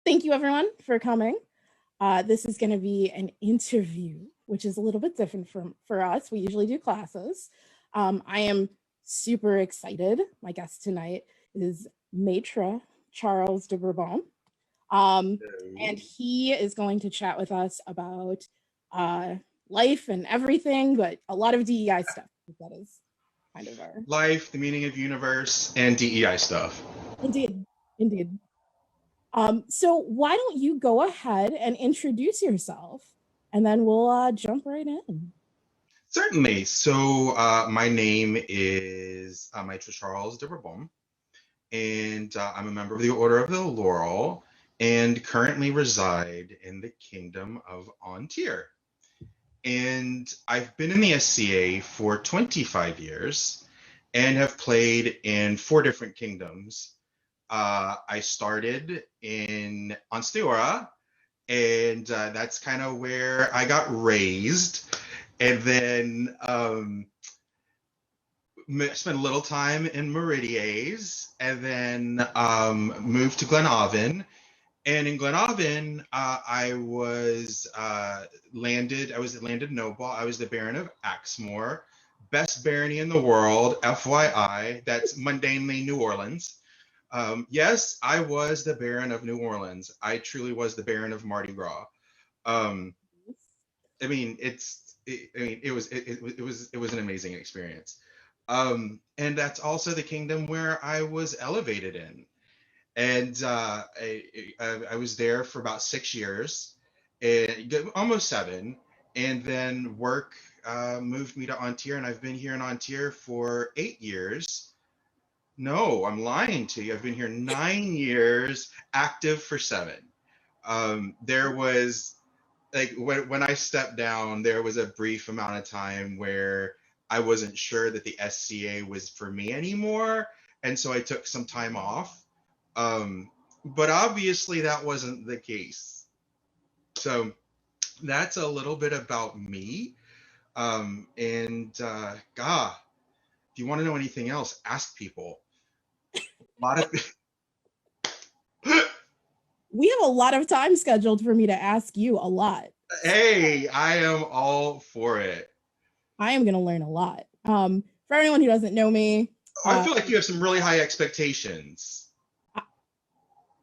Thank you everyone for coming. This is going to be an interview, which is a little bit different for us. We usually do classes. I am super excited. My guest tonight is Maitre Charles de Bourbon. And he is going to chat with us about life and everything, but a lot of DEI stuff. That is kind of our life, the meaning of universe, and DEI stuff. Indeed. So why don't you go ahead and introduce yourself, and then we'll jump right in. Certainly. So my name is Maitre Charles de Bourbon, and I'm a member of the Order of the Laurel, and currently reside in the Kingdom of Ontario. And I've been in the SCA for 25 years and have played in 4 different kingdoms. I started in Ontario, and that's kind of where I got raised. And then spent a little time in Meridies, and then moved to Glenavon. And in Glenavon, I was landed noble. I was the Baron of Axmore, best barony in the world, FYI. That's mundanely New Orleans. Yes, I was the Baron of New Orleans. I truly was the Baron of Mardi Gras. It was an amazing experience. And that's also the kingdom where I was elevated in. And I was there for about 6 years, almost 7. And then work moved me to Ontario, and I've been here in Ontario for 8 years. No, I'm lying to you. I've been here 9 years, active for 7. There was, like, when I stepped down, there was a brief amount of time where I wasn't sure that the SCA was for me anymore. And so I took some time off. But obviously that wasn't the case. So that's a little bit about me. God, if you want to know anything else, ask people. We have a lot of time scheduled for me to ask you a lot. Hey, I am all for it. I am going to learn a lot. For anyone who doesn't know me, I feel like you have some really high expectations.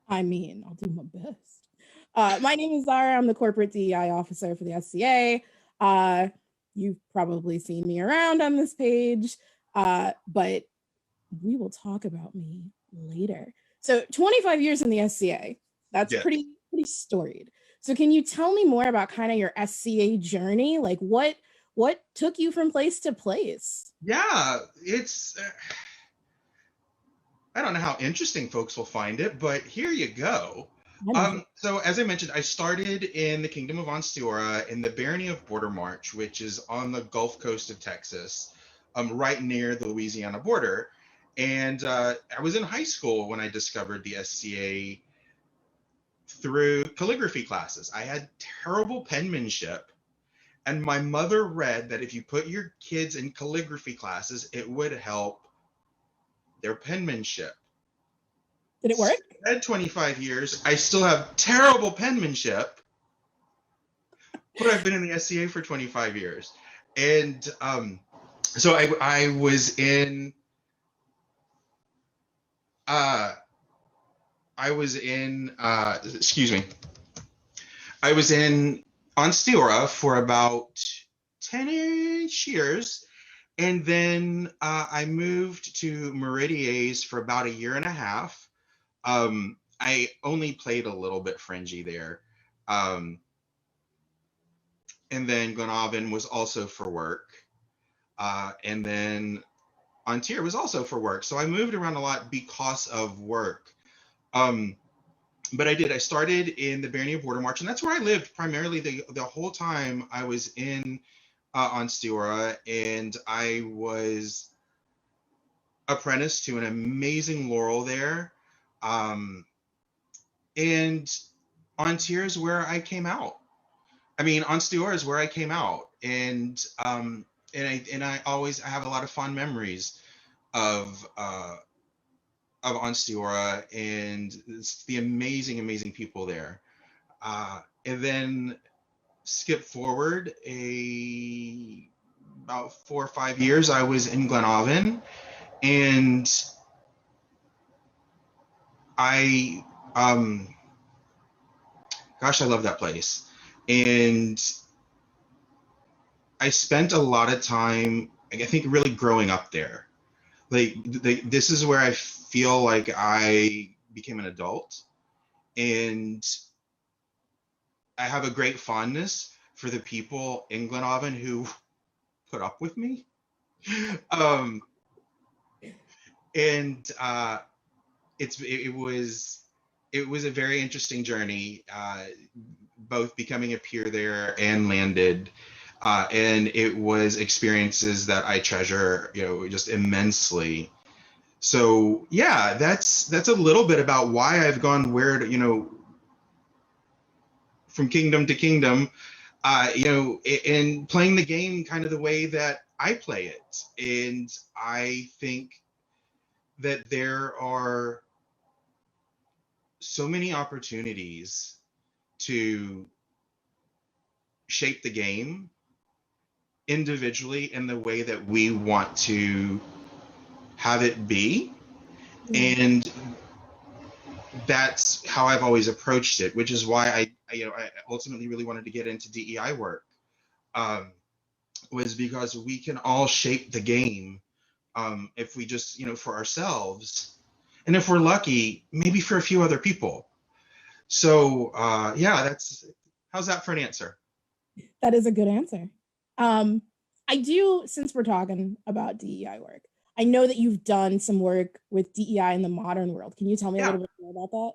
I mean, I'll do my best. My name is Zara. I'm the corporate DEI officer for the SCA. You've probably seen me around on this page, but we will talk about me later. So 25 years in the SCA, that's pretty storied. So can you tell me more about kind of your SCA journey? Like what took you from place to place? Yeah, it's, I don't know how interesting folks will find it, but here you go. So as I mentioned, I started in the Kingdom of Ontario in the Barony of Bordermarch, which is on the Gulf Coast of Texas, right near the Louisiana border. And I was in high school when I discovered the SCA through calligraphy classes. I had terrible penmanship, and my mother read that if you put your kids in calligraphy classes, it would help their penmanship. Did it work? I had 25 years. I still have terrible penmanship, but I've been in the SCA for 25 years. And so I was in Ontario for about 10-ish years. And then I moved to Meridies for about 1.5 years. I only played a little bit fringy there. And then Glenavon was also for work. And then Ontario was also for work. So I moved around a lot because of work. But I started in the Barony of Bordermarch, and that's where I lived primarily the whole time I was in Ontario, and I was apprenticed to an amazing Laurel there. And Ontario is where I came out. I mean, Ontario is where I came out, and I have a lot of fond memories of of Onsteora and the amazing, amazing people there. And then skip forward about 4 or 5 years, I was in Glenavon, and I gosh, I love that place. And I spent a lot of time, I think, really growing up there. This is where I feel like I became an adult, and I have a great fondness for the people in Glenavon who put up with me. Um, and it was a very interesting journey, both becoming a peer there and landed. And it was experiences that I treasure, just immensely. So yeah, that's a little bit about why I've gone where to, from kingdom to kingdom, and playing the game kind of the way that I play it. And I think that there are so many opportunities to shape the game individually in the way that we want to have it be. And that's how I've always approached it, which is why I ultimately really wanted to get into DEI work, was because we can all shape the game, if we just, for ourselves, and if we're lucky, maybe for a few other people. So yeah, how's that for an answer? That is a good answer. I do, since we're talking about DEI work, I know that you've done some work with DEI in the modern world. Can you tell me a little bit more about that?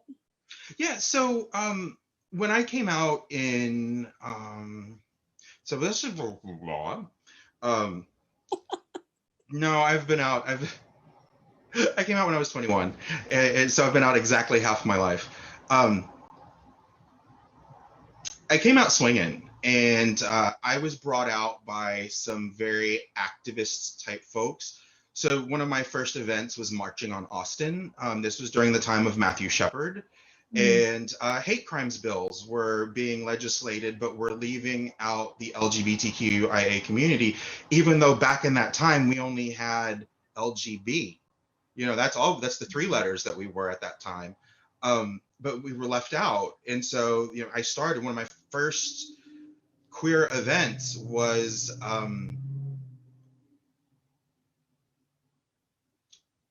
Yeah, so when I came out in so this is law. No, I've been out. I came out when I was 21, and so I've been out exactly half my life. I came out swinging, and I was brought out by some very activist type folks. So one of my first events was marching on Austin. This was during the time of Matthew Shepard, and hate crimes bills were being legislated, but were leaving out the LGBTQIA community, even though back in that time we only had LGB. That's the 3 letters that we were at that time. But we were left out. And so, I started, one of my first queer events was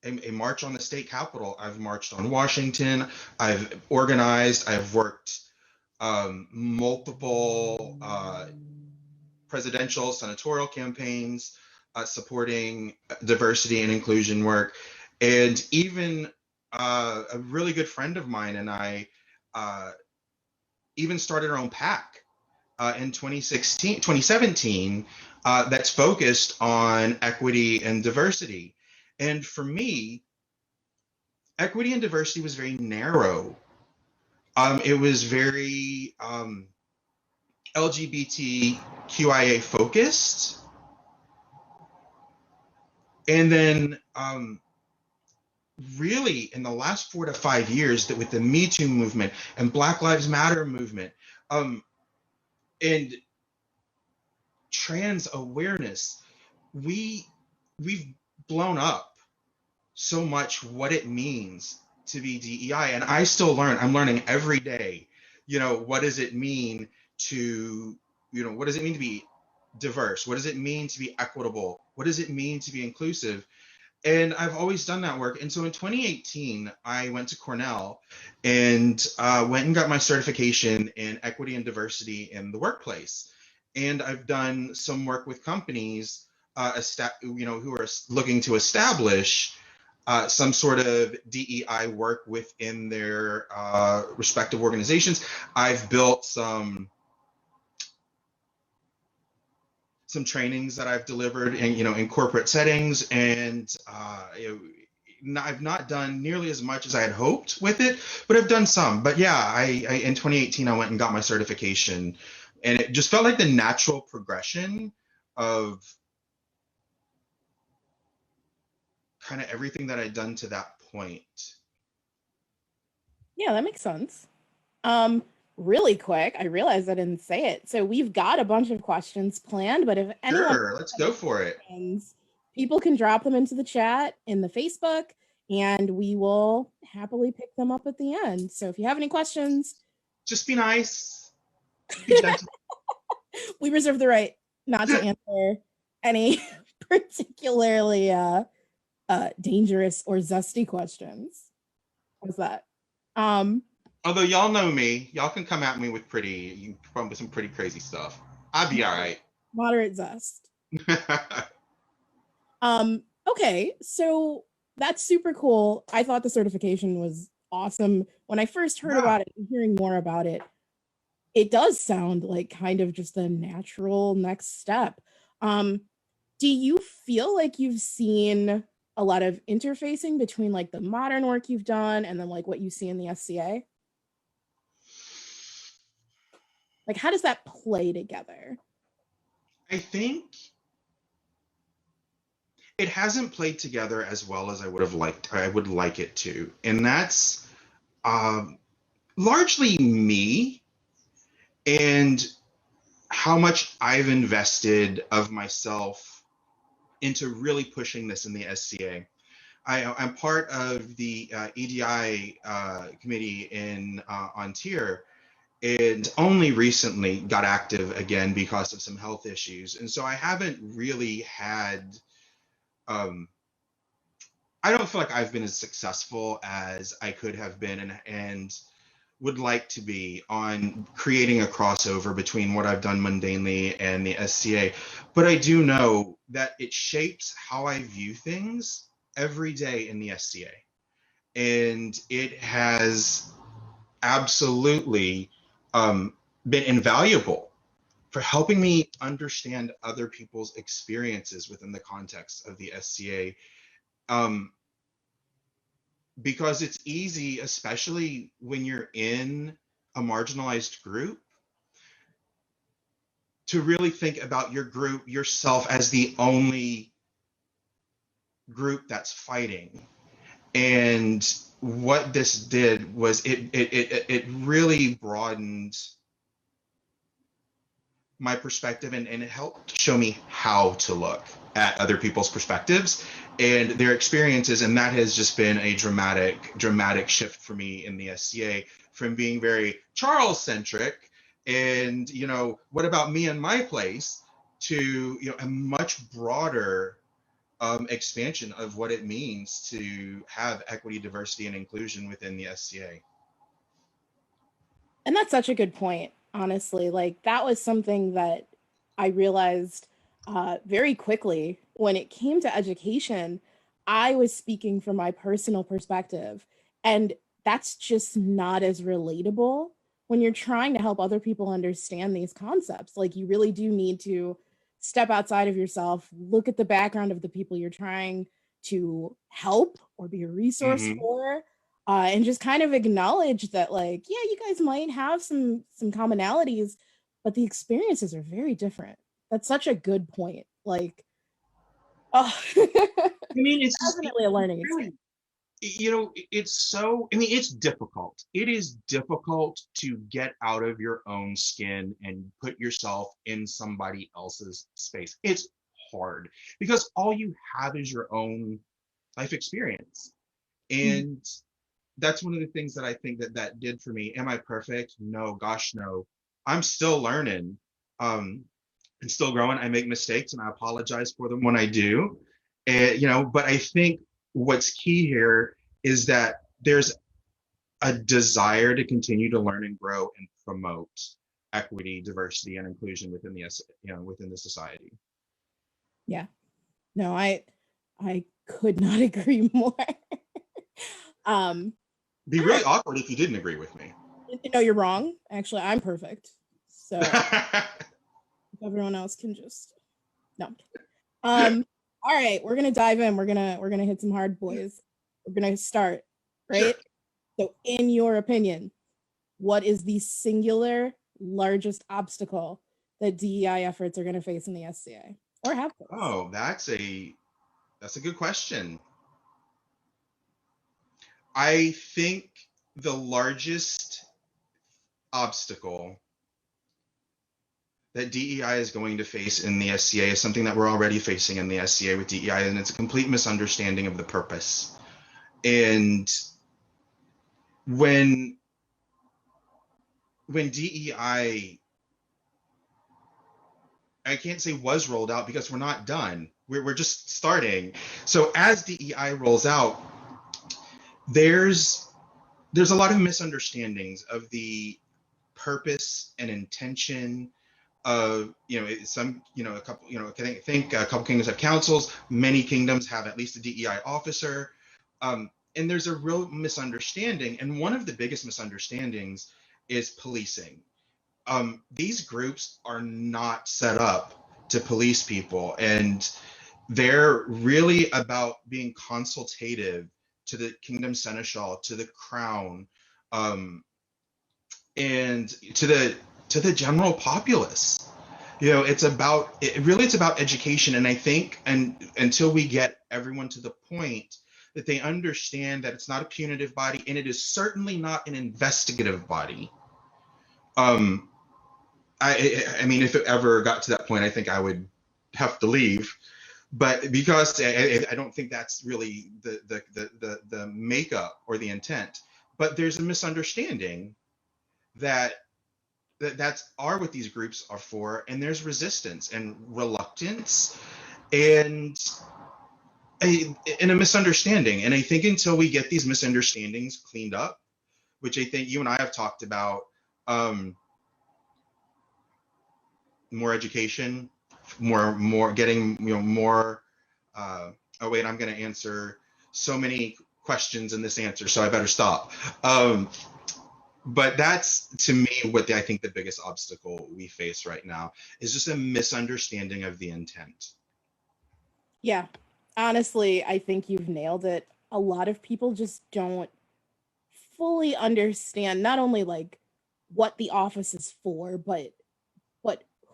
a march on the state capitol. I've marched on Washington. I've organized, I've worked multiple presidential, senatorial campaigns, supporting diversity and inclusion work. And even a really good friend of mine and I even started our own PAC in 2017 that's focused on equity and diversity. And for me, equity and diversity was very narrow. It was very LGBTQIA focused. And then really in the last 4 to 5 years, that with the Me Too movement and Black Lives Matter movement, and trans awareness, we've blown up so much what it means to be DEI. And I still learn. I'm learning every day, what does it mean to, what does it mean to be diverse? What does it mean to be equitable? What does it mean to be inclusive? And I've always done that work. And so in 2018, I went to Cornell and went and got my certification in equity and diversity in the workplace. And I've done some work with companies, who are looking to establish some sort of DEI work within their respective organizations. I've built some trainings that I've delivered in corporate settings, and I've not done nearly as much as I had hoped with it, but I've done some. But yeah, I in 2018 I went and got my certification, and it just felt like the natural progression of kind of everything that I'd done to that point. Yeah, that makes sense. Really quick, I realized I didn't say it. So we've got a bunch of questions planned, but if anyone Sure, let's has go any for it. questions, people can drop them into the chat in the Facebook, and we will happily pick them up at the end. So if you have any questions, Just be nice. Be gentle. we reserve the right not to answer any particularly dangerous or zesty questions. How's that? Although y'all know me, y'all can come at me with some pretty crazy stuff. I'll be all right. Moderate zest. Okay, so that's super cool. I thought the certification was awesome. When I first heard about it and hearing more about it, it does sound like kind of just a natural next step. Do you feel like you've seen a lot of interfacing between like the modern work you've done and then like what you see in the SCA? Like, how does that play together? I think it hasn't played together as well as I would like it to. And that's largely me and how much I've invested of myself into really pushing this in the SCA. I'm part of the EDI committee in on tier, and only recently got active again because of some health issues. And so I haven't really had, I don't feel like I've been as successful as I could have been and would like to be on creating a crossover between what I've done mundanely and the SCA. But I do know that it shapes how I view things every day in the SCA. And it has absolutely been invaluable for helping me understand other people's experiences within the context of the SCA. Because it's easy, especially when you're in a marginalized group, to really think about your group, yourself, as the only group that's fighting. And what this did was it really broadened my perspective, and it helped show me how to look at other people's perspectives and their experiences. And that has just been a dramatic shift for me in the SCA, from being very Charles centric and, you know, what about me and my place, to, you know, a much broader expansion of what it means to have equity, diversity, and inclusion within the SCA. And that's such a good point, honestly. Like, that was something that I realized very quickly when it came to education. I was speaking from my personal perspective, and that's just not as relatable when you're trying to help other people understand these concepts. Like, you really do need to step outside of yourself, look at the background of the people you're trying to help or be a resource for, and just kind of acknowledge that, like, yeah, you guys might have some commonalities, but the experiences are very different. That's such a good point. Like, oh, I mean, it's definitely a learning experience. You know, it's so, I mean, it's difficult. It is difficult to get out of your own skin and put yourself in somebody else's space. It's hard because all you have is your own life experience. And that's one of the things that I think that did for me. Am I perfect? No, gosh, no. I'm still learning, and still growing. I make mistakes and I apologize for them when I do. And, you know, but I think what's key here is that there's a desire to continue to learn and grow and promote equity, diversity, and inclusion within within the society. Yeah. No, I could not agree more. Be really awkward if you didn't agree with me. No, you're wrong. Actually, I'm perfect. So everyone else can just no. All right, we're gonna dive in. We're gonna hit some hard boys. We're gonna start, right? Sure. So, in your opinion, what is the singular largest obstacle that DEI efforts are gonna face in the SCA or have faced? Oh, that's a good question. I think the largest obstacle that DEI is going to face in the SCA is something that we're already facing in the SCA with DEI, and it's a complete misunderstanding of the purpose. And when DEI, I can't say was rolled out because we're not done. We're just starting. So as DEI rolls out, there's a lot of misunderstandings of the purpose and intention of, a couple, I think a couple kingdoms have councils, many kingdoms have at least a DEI officer. And there's a real misunderstanding. And one of the biggest misunderstandings is policing. These groups are not set up to police people, and they're really about being consultative to the kingdom seneschal, to the crown, and to the general populace. It's about education. And I think, and until we get everyone to the point that they understand that it's not a punitive body, and it is certainly not an investigative body. I mean, if it ever got to that point, I think I would have to leave. But because I don't think that's really the makeup or the intent. But there's a misunderstanding that's what these groups are for, and there's resistance and reluctance and a misunderstanding. And I think until we get these misunderstandings cleaned up, which I think you and I have talked about, more education, more getting, more. Oh wait, I'm going to answer so many questions in this answer, so I better stop. But that's, to me, what I think the biggest obstacle we face right now is just a misunderstanding of the intent. Yeah, honestly, I think you've nailed it. A lot of people just don't fully understand not only like what the office is for, but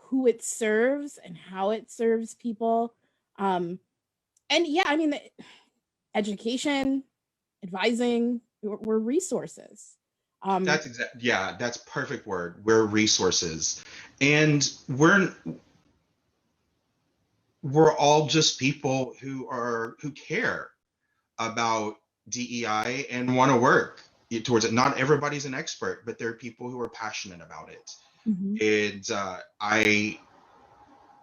who it serves and how it serves people. And yeah, I mean, education, advising, we're resources. That's perfect word. We're resources, and we're all just people who care about DEI and want to work towards it. Not everybody's an expert, but there are people who are passionate about it. Mm-hmm. And I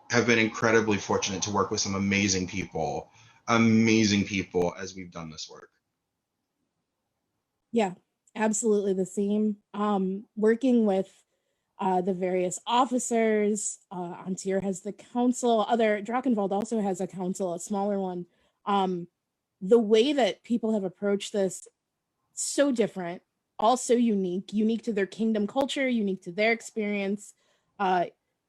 have been incredibly fortunate to work with some amazing people as we've done this work. Yeah, absolutely the same. Working with the various officers, Antir has the council, Drachenwald also has a council, a smaller one. The way that people have approached this, so different, also unique to their kingdom culture, unique to their experience,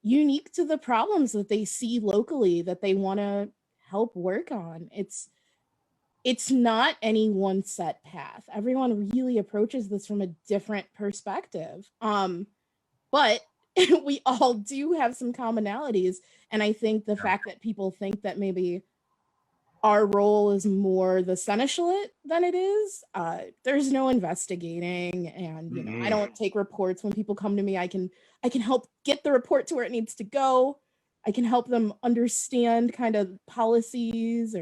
unique to the problems that they see locally that they want to help work on. It's not any one set path. Everyone really approaches this from a different perspective. But we all do have some commonalities. And I think the fact that people think that maybe our role is more the seneschalate than it is, there's no investigating. And, I don't take reports. When people come to me, I can help get the report to where it needs to go. I can help them understand kind of policies,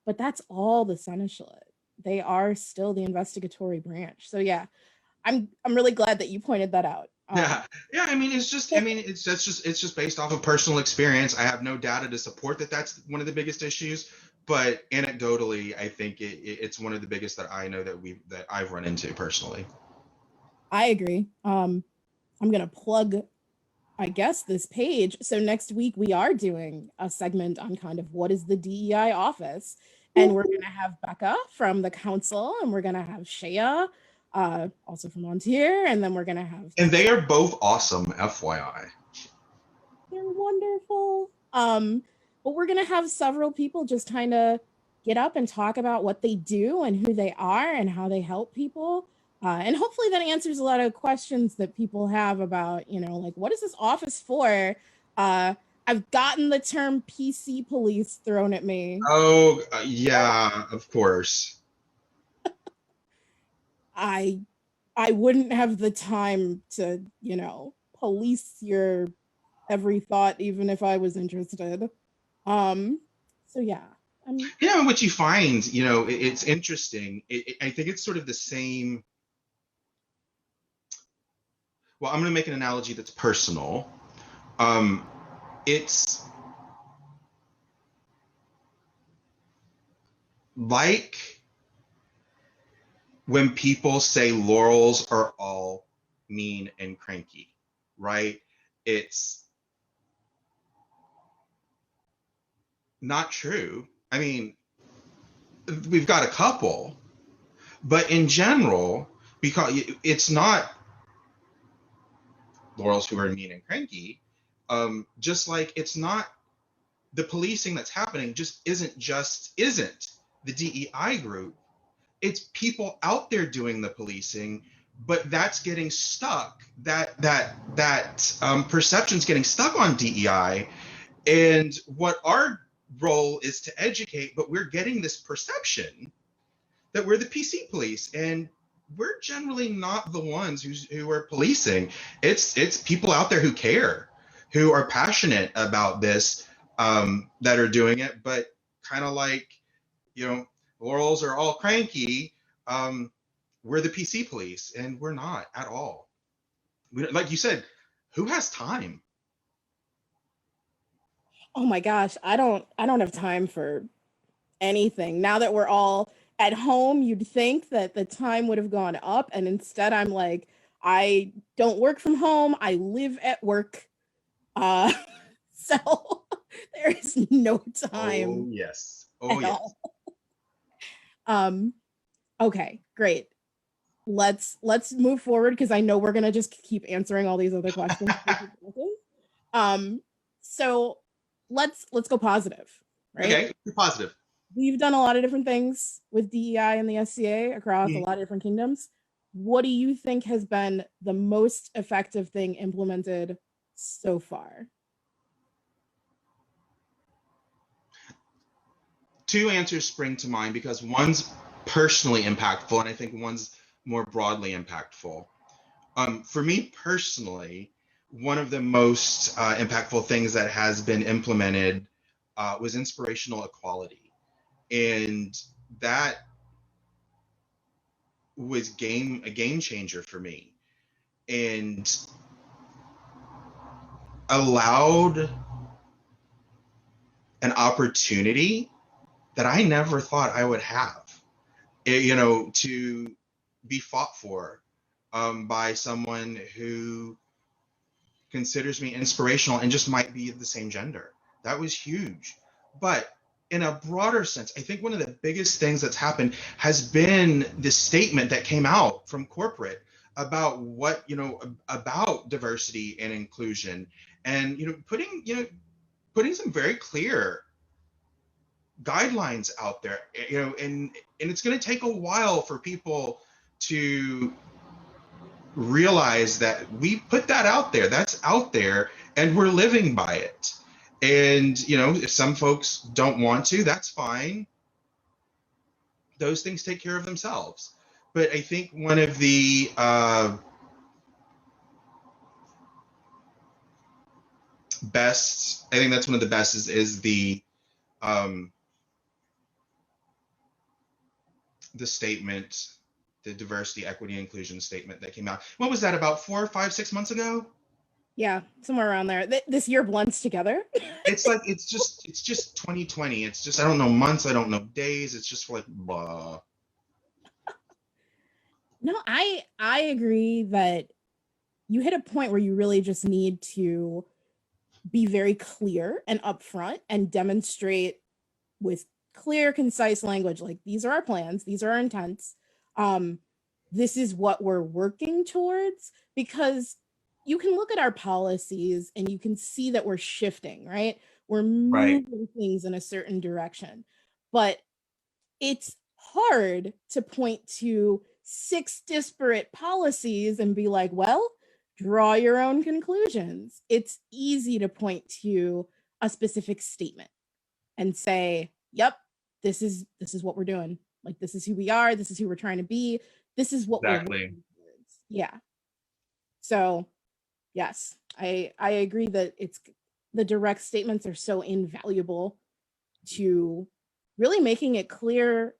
but that's all the seneschalate. They are still the investigatory branch. So yeah, I'm really glad that you pointed that out. Yeah. I mean, it's just based off of personal experience. I have no data to support that that's one of the biggest issues, but anecdotally, I think it's one of the biggest that I know that I've run into personally. I agree. I'm gonna plug, I guess, this page. So next week we are doing a segment on kind of what is the DEI office, and we're gonna have Becca from the council, and we're gonna have Shea, also from Montier, and then we're gonna have. And they are both awesome, FYI. They're wonderful. But we're gonna have several people just kind of get up and talk about what they do and who they are and how they help people. And hopefully that answers a lot of questions that people have about, like, what is this office for? I've gotten the term PC police thrown at me. Oh, yeah, of course. I I wouldn't have the time to, you know, police your every thought, even if I was interested. So yeah. You know, what you find, you know, it's interesting. I think it's sort of the same. Well, I'm going to make an analogy that's personal. Um, it's like when people say laurels are all mean and cranky, right? It's not true. I mean, we've got a couple, but in general, because it's not laurels who are mean and cranky, just like it's not the policing that's happening isn't the DEI group. It's people out there doing the policing, but that's getting stuck. That perception's getting stuck on DEI, and what our role is to educate. But we're getting this perception that we're the PC police, and we're generally not the ones who are policing. It's people out there who care, who are passionate about this, that are doing it. But kind of like, you know, laurels are all cranky. We're the PC police, and we're not at all. Like you said, who has time? Oh my gosh, I don't have time for anything. Now that we're all at home, you'd think that the time would have gone up, and instead I'm like, I don't work from home, I live at work. Uh so there is no Oh time yes. Oh at yes. all. Um okay, great. Let's move forward because I know we're gonna just keep answering all these other questions. Um so let's go positive, right? Okay, you're positive. We've done a lot of different things with DEI and the SCA across a Mhm. lot of different kingdoms. What do you think has been the most effective thing implemented so far? Two answers spring to mind because one's personally impactful, and I think one's more broadly impactful. For me personally, one of the most impactful things that has been implemented was inspirational equality, and that was a game changer for me, and allowed an opportunity that I never thought I would have, you know, to be fought for, by someone who considers me inspirational and just might be of the same gender. That was huge. But in a broader sense, I think one of the biggest things that's happened has been the statement that came out from corporate about what, you know, about diversity and inclusion, and, you know, putting some very clear guidelines out there, you know, and it's going to take a while for people to realize that we put that out there. That's out there, and we're living by it. And, you know, if some folks don't want to, that's fine. Those things take care of themselves. But I think one of the best, I think that's one of the best is the statement, the diversity, equity, inclusion statement that came out. What was that, about 4, 5, 6 months ago? Yeah, somewhere around there. This year blends together. It's like it's just 2020. It's just, I don't know months, I don't know days. It's just like blah. No, I agree that you hit a point where you really just need to be very clear and upfront and demonstrate with clear, concise language, like these are our plans, these are our intents. Um, this is what we're working towards, because you can look at our policies and you can see that we're shifting, right? We're Right. moving things in a certain direction, but it's hard to point to 6 disparate policies and be like, well, draw your own conclusions. It's easy to point to a specific statement and say, yep, this is what we're doing. Like, this is who we are, this is who we're trying to be, this is what we're Exactly. working towards. Yeah. So yes, I agree that it's the direct statements are so invaluable to really making it clear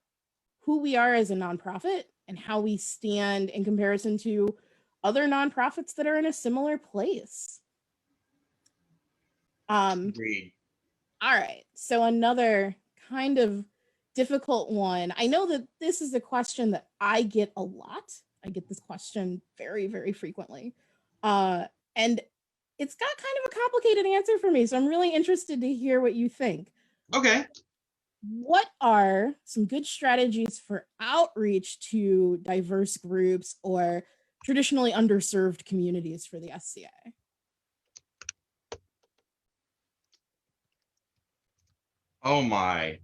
who we are as a nonprofit and how we stand in comparison to other nonprofits that are in a similar place. Agreed. All right. So another kind of difficult one. I know that this is a question that I get a lot. I get this question very, very frequently. And it's got kind of a complicated answer for me. So I'm really interested to hear what you think. Okay. What are some good strategies for outreach to diverse groups or traditionally underserved communities for the SCA? Oh my.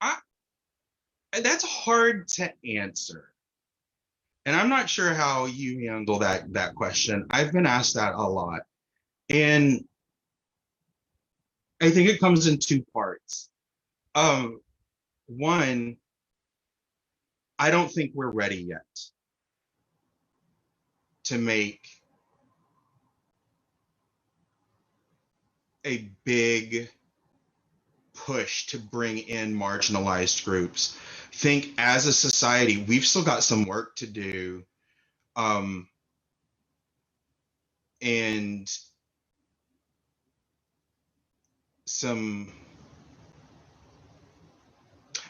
I, that's hard to answer. And I'm not sure how you handle that question. I've been asked that a lot. And I think it comes in two parts. One, I don't think we're ready yet to make a big push to bring in marginalized groups. Think as a society, we've still got some work to do. And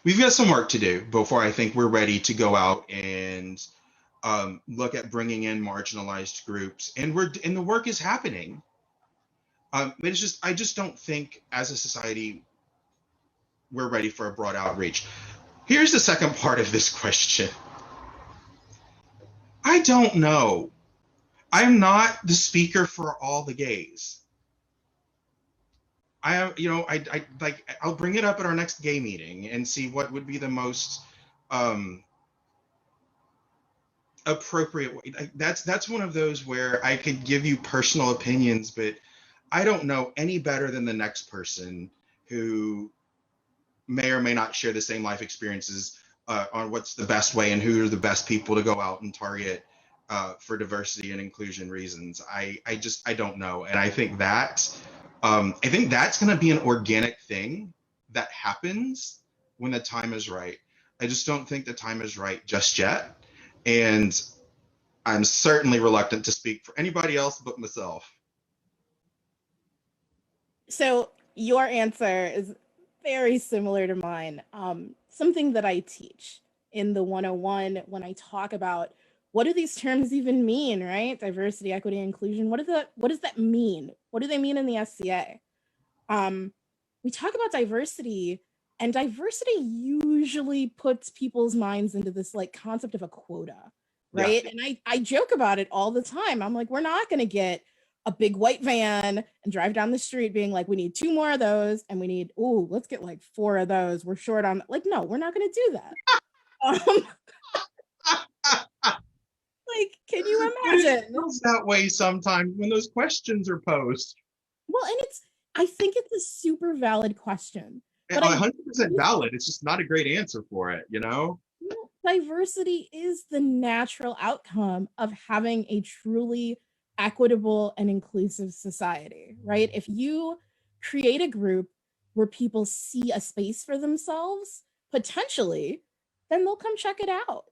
we've got some work to do before I think we're ready to go out and look at bringing in marginalized groups. And the work is happening. But I just don't think as a society we're ready for a broad outreach. Here's the second part of this question. I don't know. I'm not the speaker for all the gays. I'll bring it up at our next gay meeting and see what would be the most appropriate way. That's one of those where I could give you personal opinions, but I don't know any better than the next person who may or may not share the same life experiences on what's the best way and who are the best people to go out and target for diversity and inclusion reasons. I don't know, and I think that's going to be an organic thing that happens when the time is right. I just don't think the time is right just yet, and I'm certainly reluctant to speak for anybody else but myself. So your answer is very similar to mine. Something that I teach in the 101 when I talk about what do these terms even mean, right? Diversity, equity, inclusion. What does that mean? What do they mean in the SCA? We talk about diversity, and diversity usually puts people's minds into this like concept of a quota, right? Yeah. And I joke about it all the time. I'm like, we're not going to get a big white van and drive down the street being like, we need 2 more of those, and we need, let's get like 4 of those. We're short on, like, no, we're not going to do that. Like, can you imagine? It feels that way sometimes when those questions are posed. Well, and I think it's a super valid question. But 100% valid. It's just not a great answer for it, you know? Diversity is the natural outcome of having a truly equitable and inclusive society, right? If you create a group where people see a space for themselves, potentially, then they'll come check it out.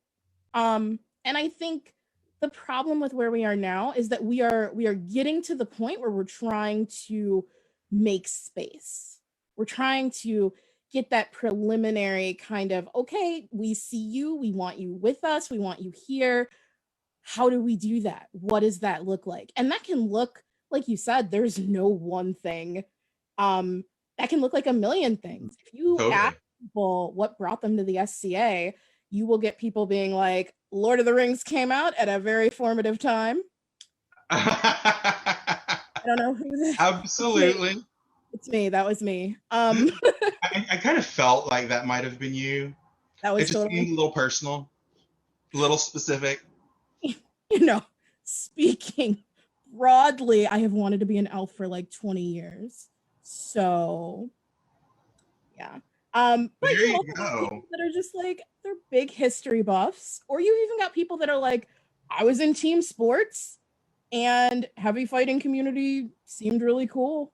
And I think the problem with where we are now is that we are getting to the point where we're trying to make space. We're trying to get that preliminary kind of, okay, we see you, we want you with us, we want you here. How do we do that? What does that look like? And that can look, like you said, there's no one thing. That can look like a million things. If you ask people what brought them to the SCA, you will get people being like, Lord of the Rings came out at a very formative time. I don't know who that is. Absolutely. It's me. That was me. I kind of felt like that might have been you. That was it just totally seemed a little personal, a little specific. You know, speaking broadly, I have wanted to be an elf for like 20 years. So yeah. But There you you also got go. people that are just like, they're big history buffs, or you even got people that are like, I was in team sports and heavy fighting community seemed really cool.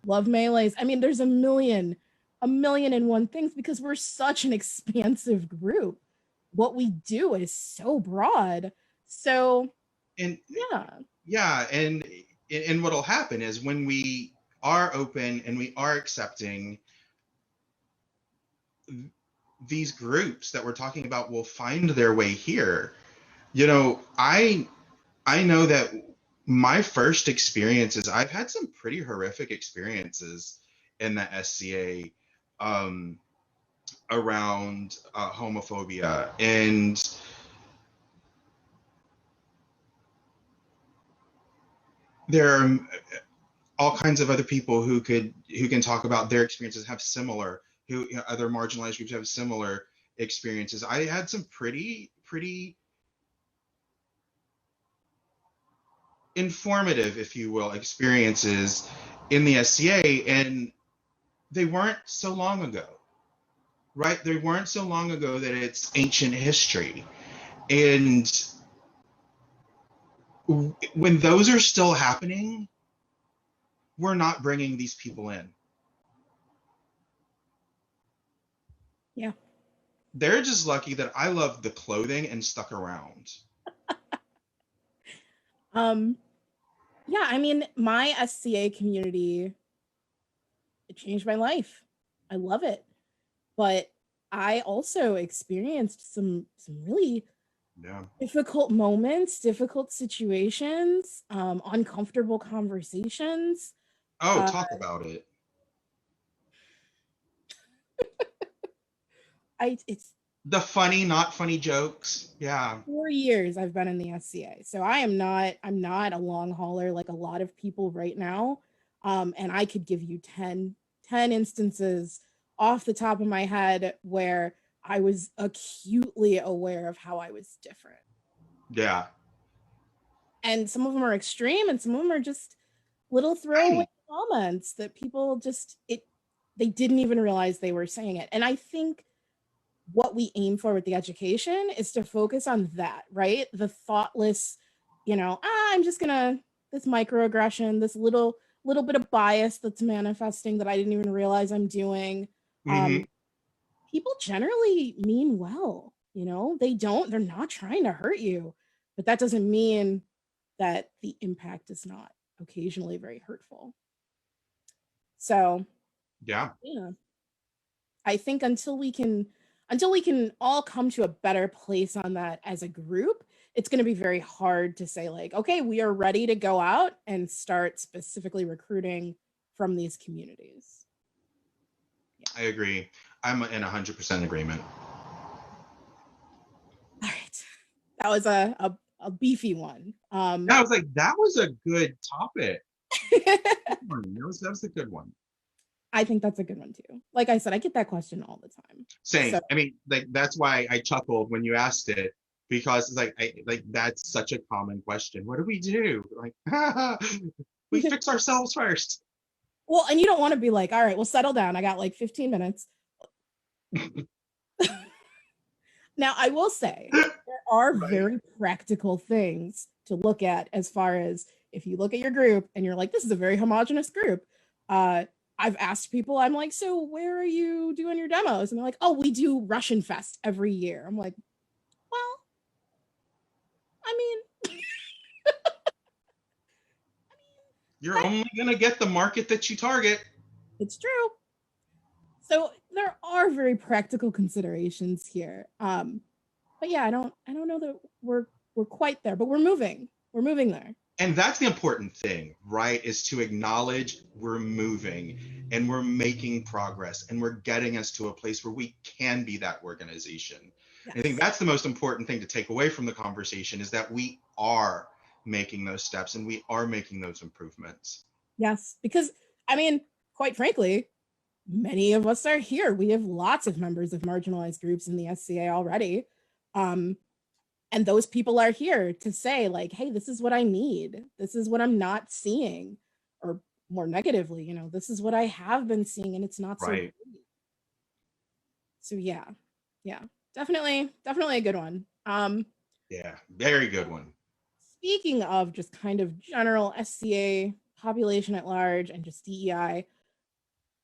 Love melees. I mean, there's a million and one things because we're such an expansive group. What we do is so broad. So And yeah. yeah, and what'll happen is when we are open and we are accepting, these groups that we're talking about will find their way here. You know, I know that my first experiences, I've had some pretty horrific experiences in the SCA, around homophobia, and there are all kinds of other people who can talk about their experiences, have similar, who, you know, other marginalized groups have similar experiences. I had some pretty informative, if you will, experiences in the SCA, and they weren't so long ago, right? They weren't so long ago that it's ancient history. And when those are still happening, we're not bringing these people in. Yeah. They're just lucky that I loved the clothing and stuck around. Yeah, I mean, my SCA community, it changed my life. I love it. But I also experienced some really Yeah. difficult moments, difficult situations, uncomfortable conversations. Oh, Uh, talk about it. it's The funny, not funny jokes. Yeah. 4 years I've been in the SCA. So I'm not a long hauler like a lot of people right now. And I could give you 10 instances off the top of my head where I was acutely aware of how I was different. Yeah. And some of them are extreme and some of them are just little throwaway Tiny. comments that people just they didn't even realize they were saying it. And I think what we aim for with the education is to focus on that, right? The thoughtless, I'm just gonna, this microaggression, this little bit of bias that's manifesting that I didn't even realize I'm doing. Mm-hmm. People generally mean well, they're not trying to hurt you, but that doesn't mean that the impact is not occasionally very hurtful. So Yeah. yeah, I think until we can all come to a better place on that as a group, it's going to be very hard to say like, okay, we are ready to go out and start specifically recruiting from these communities. I agree. I'm in 100% agreement. All right. That was a beefy one. Yeah, I was like, that was a good topic. That was a good one. I think that's a good one too. Like I said, I get that question all the time. Same. So I mean, like that's why I chuckled when you asked it, because it's like that's such a common question. What do we do? Like, we fix ourselves first. well, and you don't want to be like, all right, well, settle down. I got like 15 minutes. Now, I will say there are Right. very practical things to look at as far as if you look at your group and you're like, this is a very homogenous group. I've asked people, I'm like, so where are you doing your demos? And they're like, oh, we do Russian Fest every year. I'm like, well, I mean, You're only gonna get the market that you target. it's true. So there are very practical considerations here. But yeah, I don't know that we're quite there, but we're moving. We're moving there. And that's the important thing, right? Is to acknowledge we're moving and we're making progress and we're getting us to a place where we can be that organization. Yes. I think that's the most important thing to take away from the conversation, is that we are making those steps and we are making those improvements. Yes, because I mean, quite frankly, many of us are here. We have lots of members of marginalized groups in the SCA already. And And those people are here to say, like, hey, this is what I need. This is what I'm not seeing. Or more negatively, you know, this is what I have been seeing and it's not so Right. great. So yeah, definitely a good one. Yeah, very good one. Speaking of just kind of general SCA population at large and just DEI,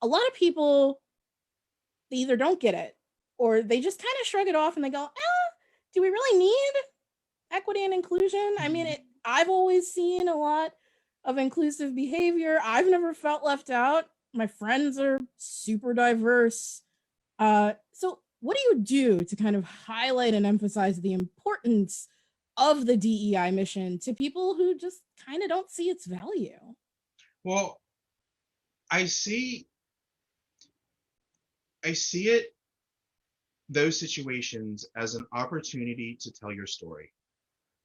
a lot of people, they either don't get it or they just kind of shrug it off and they go, do we really need equity and inclusion? I mean, I've always seen a lot of inclusive behavior. I've never felt left out. My friends are super diverse. So what do you do to kind of highlight and emphasize the importance of the DEI mission to people who just kind of don't see its value? Well, I see it, those situations, as an opportunity to tell your story.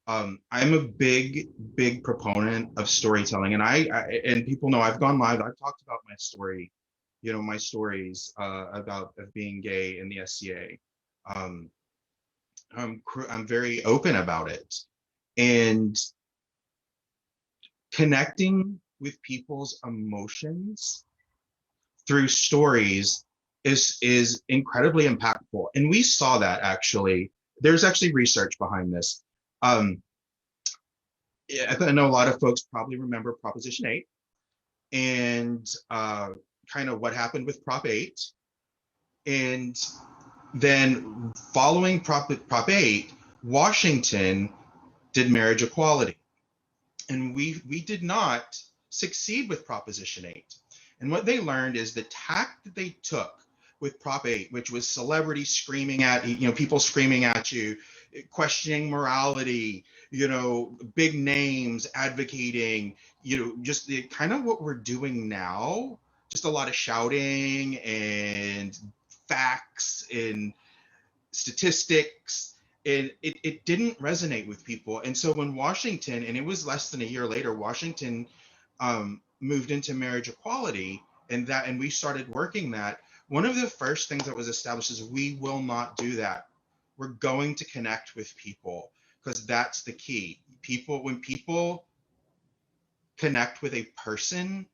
I'm a big proponent of storytelling, and and people know I've gone live. I've talked about my story, you know, my stories about of being gay in the SCA. Um, I'm very open about it, and connecting with people's emotions through stories is incredibly impactful. And we saw that actually. There's actually research behind this. I know a lot of folks probably remember Proposition 8 and kind of what happened with Prop 8. And then following Prop 8, Washington did marriage equality. And we did not succeed with Proposition 8. And what they learned is the tack that they took with Prop 8, which was celebrities screaming at, you know, people screaming at you, questioning morality, you know, big names advocating, you know, just the kind of what we're doing now, just a lot of shouting and facts and statistics. And it didn't resonate with people. And so when Washington, and it was less than a year later, Washington moved into marriage equality, and we started working that. One of the first things that was established is we will not do that. We're going to connect with people, because that's the key. When people connect with a person,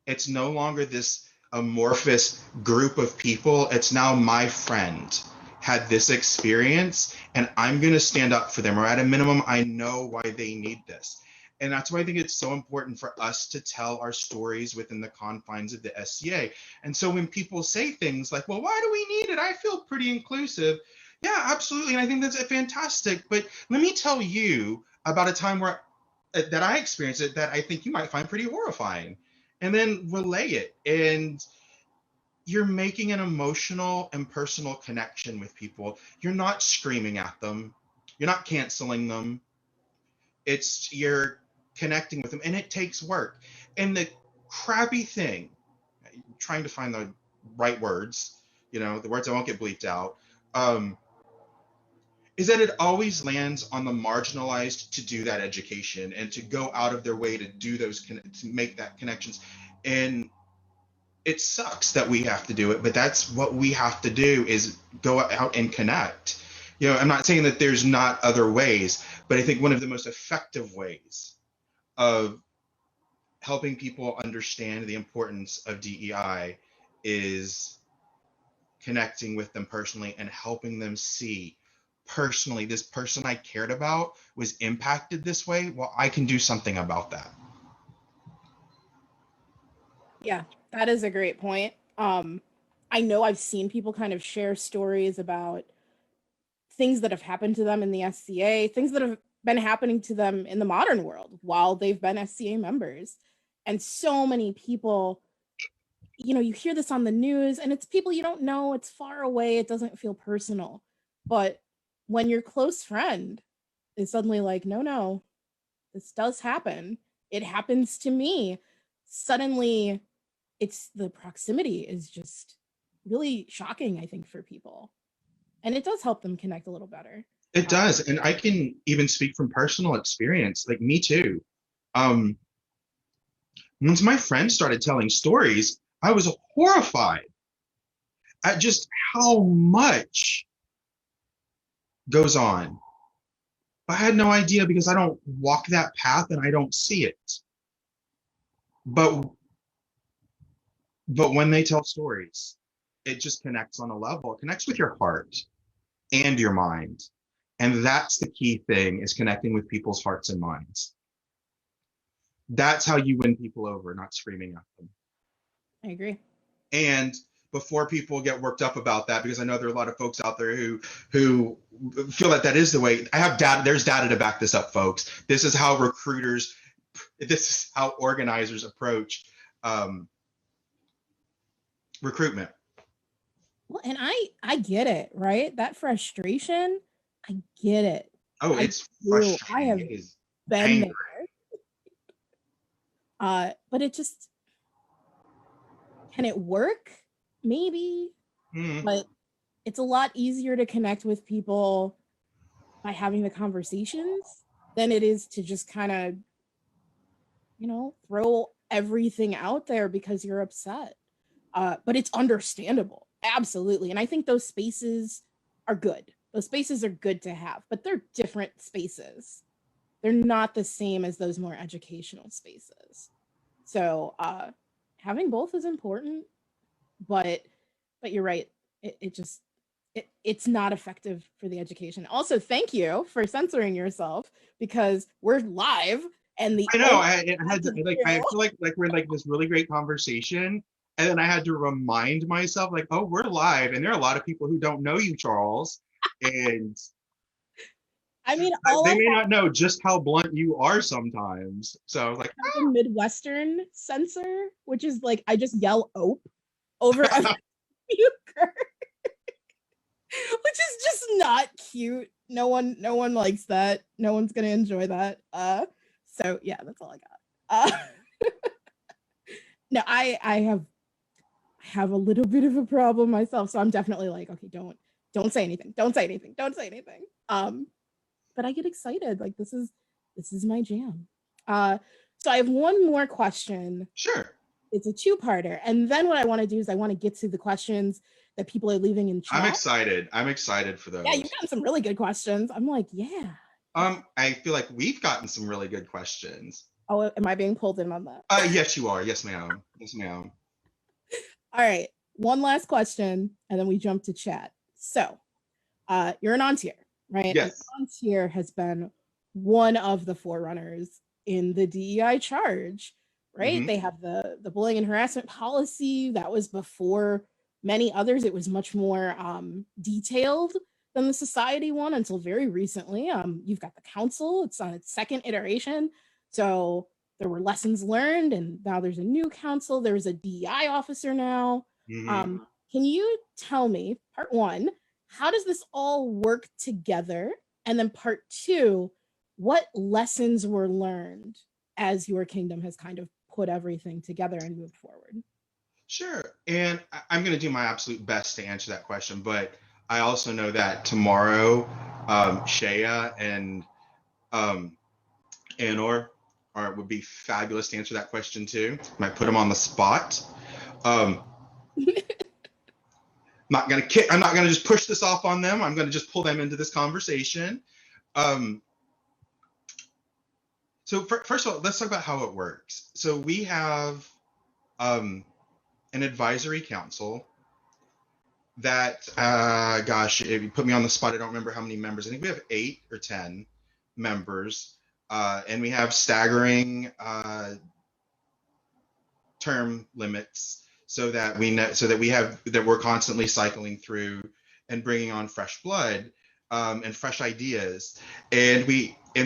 it's no longer this amorphous group of people. It's now my friend had this experience and I'm going to stand up for them, or at a minimum, I know why they need this. And that's why I think it's so important for us to tell our stories within the confines of the SCA. And so when people say things like, well, why do we need it? I feel pretty inclusive. Yeah, absolutely. And I think that's fantastic. But let me tell you about a time where that I experienced it that I think you might find pretty horrifying, and then relay it. And you're making an emotional and personal connection with people. You're not screaming at them. You're not canceling them. You're connecting with them, and it takes work. And the crappy thing, trying to find the right words, you know, the words that won't get bleeped out, is that it always lands on the marginalized to do that education and to go out of their way to do those, to make that connections. And it sucks that we have to do it, but that's what we have to do, is go out and connect. You know, I'm not saying that there's not other ways, but I think one of the most effective ways of helping people understand the importance of DEI is connecting with them personally and helping them see personally, this person I cared about was impacted this way. Well, I can do something about that. Yeah, that is a great point. I know I've seen people kind of share stories about things that have happened to them in the SCA, things that have been happening to them in the modern world while they've been SCA members. And so many people, you know, you hear this on the news and it's people you don't know, it's far away, it doesn't feel personal. But when your close friend is suddenly like, no, this does happen, it happens to me, suddenly it's the proximity is just really shocking, I think, for people. And it does help them connect a little better. It does. And I can even speak from personal experience, like me too. Um, Once my friends started telling stories, I was horrified at just how much goes on But I had no idea because I don't walk that path and I don't see it. But when they tell stories, it just connects on a level. It connects with your heart and your mind. And that's the key thing, is connecting with people's hearts and minds. That's how you win people over, not screaming at them. I agree. And before people get worked up about that, because I know there are a lot of folks out there who feel that that is the way. I have data. There's data to back this up, folks. This is how recruiters, this is how organizers approach recruitment. Well, and I get it, right? That frustration, I get it. Oh, it's frustrating. I have been there. But it just, can it work? Maybe. But it's a lot easier to connect with people by having the conversations than it is to just kind of, throw everything out there because you're upset. But it's understandable. Absolutely. And I think those spaces are good. Those spaces are good to have, but they're different spaces. They're not the same as those more educational spaces. So having both is important, but you're right. It's not effective for the education. Also, thank you for censoring yourself, because we're live and I know I had to, I feel like we're in like this really great conversation, and then I had to remind myself, like, oh, we're live, and there are a lot of people who don't know you, Charles, and I mean, they may not know just how blunt you are sometimes. So like, a Midwestern censor, which is like, I just yell "ope" over every speaker, which is just not cute. No one likes that. No one's gonna enjoy that. So yeah, that's all I got. No, I have a little bit of a problem myself, so I'm definitely like, okay, don't say anything. Don't say anything. Don't say anything. But I get excited. Like, this is my jam. So I have one more question. Sure. It's a two-parter. And then what I want to do is I want to get to the questions that people are leaving in chat. I'm excited for those. Yeah, you've gotten some really good questions. I'm like, yeah. I feel like we've gotten some really good questions. Oh, am I being pulled in on that? Yes, you are. Yes, ma'am. Yes, ma'am. All right. One last question, and then we jump to chat. So, you're an on-tier, right? Yes. And on-tier has been one of the forerunners in the DEI charge, right? Mm-hmm. They have the bullying and harassment policy that was before many others. It was much more detailed than the society one until very recently. You've got the council. It's on its second iteration. So there were lessons learned, and now there's a new council. There's a DEI officer now. Mm-hmm. Can you tell me, part one, how does this all work together? And then part two, what lessons were learned as your kingdom has kind of put everything together and moved forward? Sure. And I'm going to do my absolute best to answer that question. But I also know that tomorrow, Shea and Anor would be fabulous to answer that question too. Might put them on the spot. I'm not gonna just push this off on them. I'm gonna just pull them into this conversation. So first of all, let's talk about how it works. So we have an advisory council that, gosh, if you put me on the spot, I don't remember how many members. I think we have 8 or 10 members, and we have staggering term limits, so that we're constantly cycling through and bringing on fresh blood and fresh ideas. And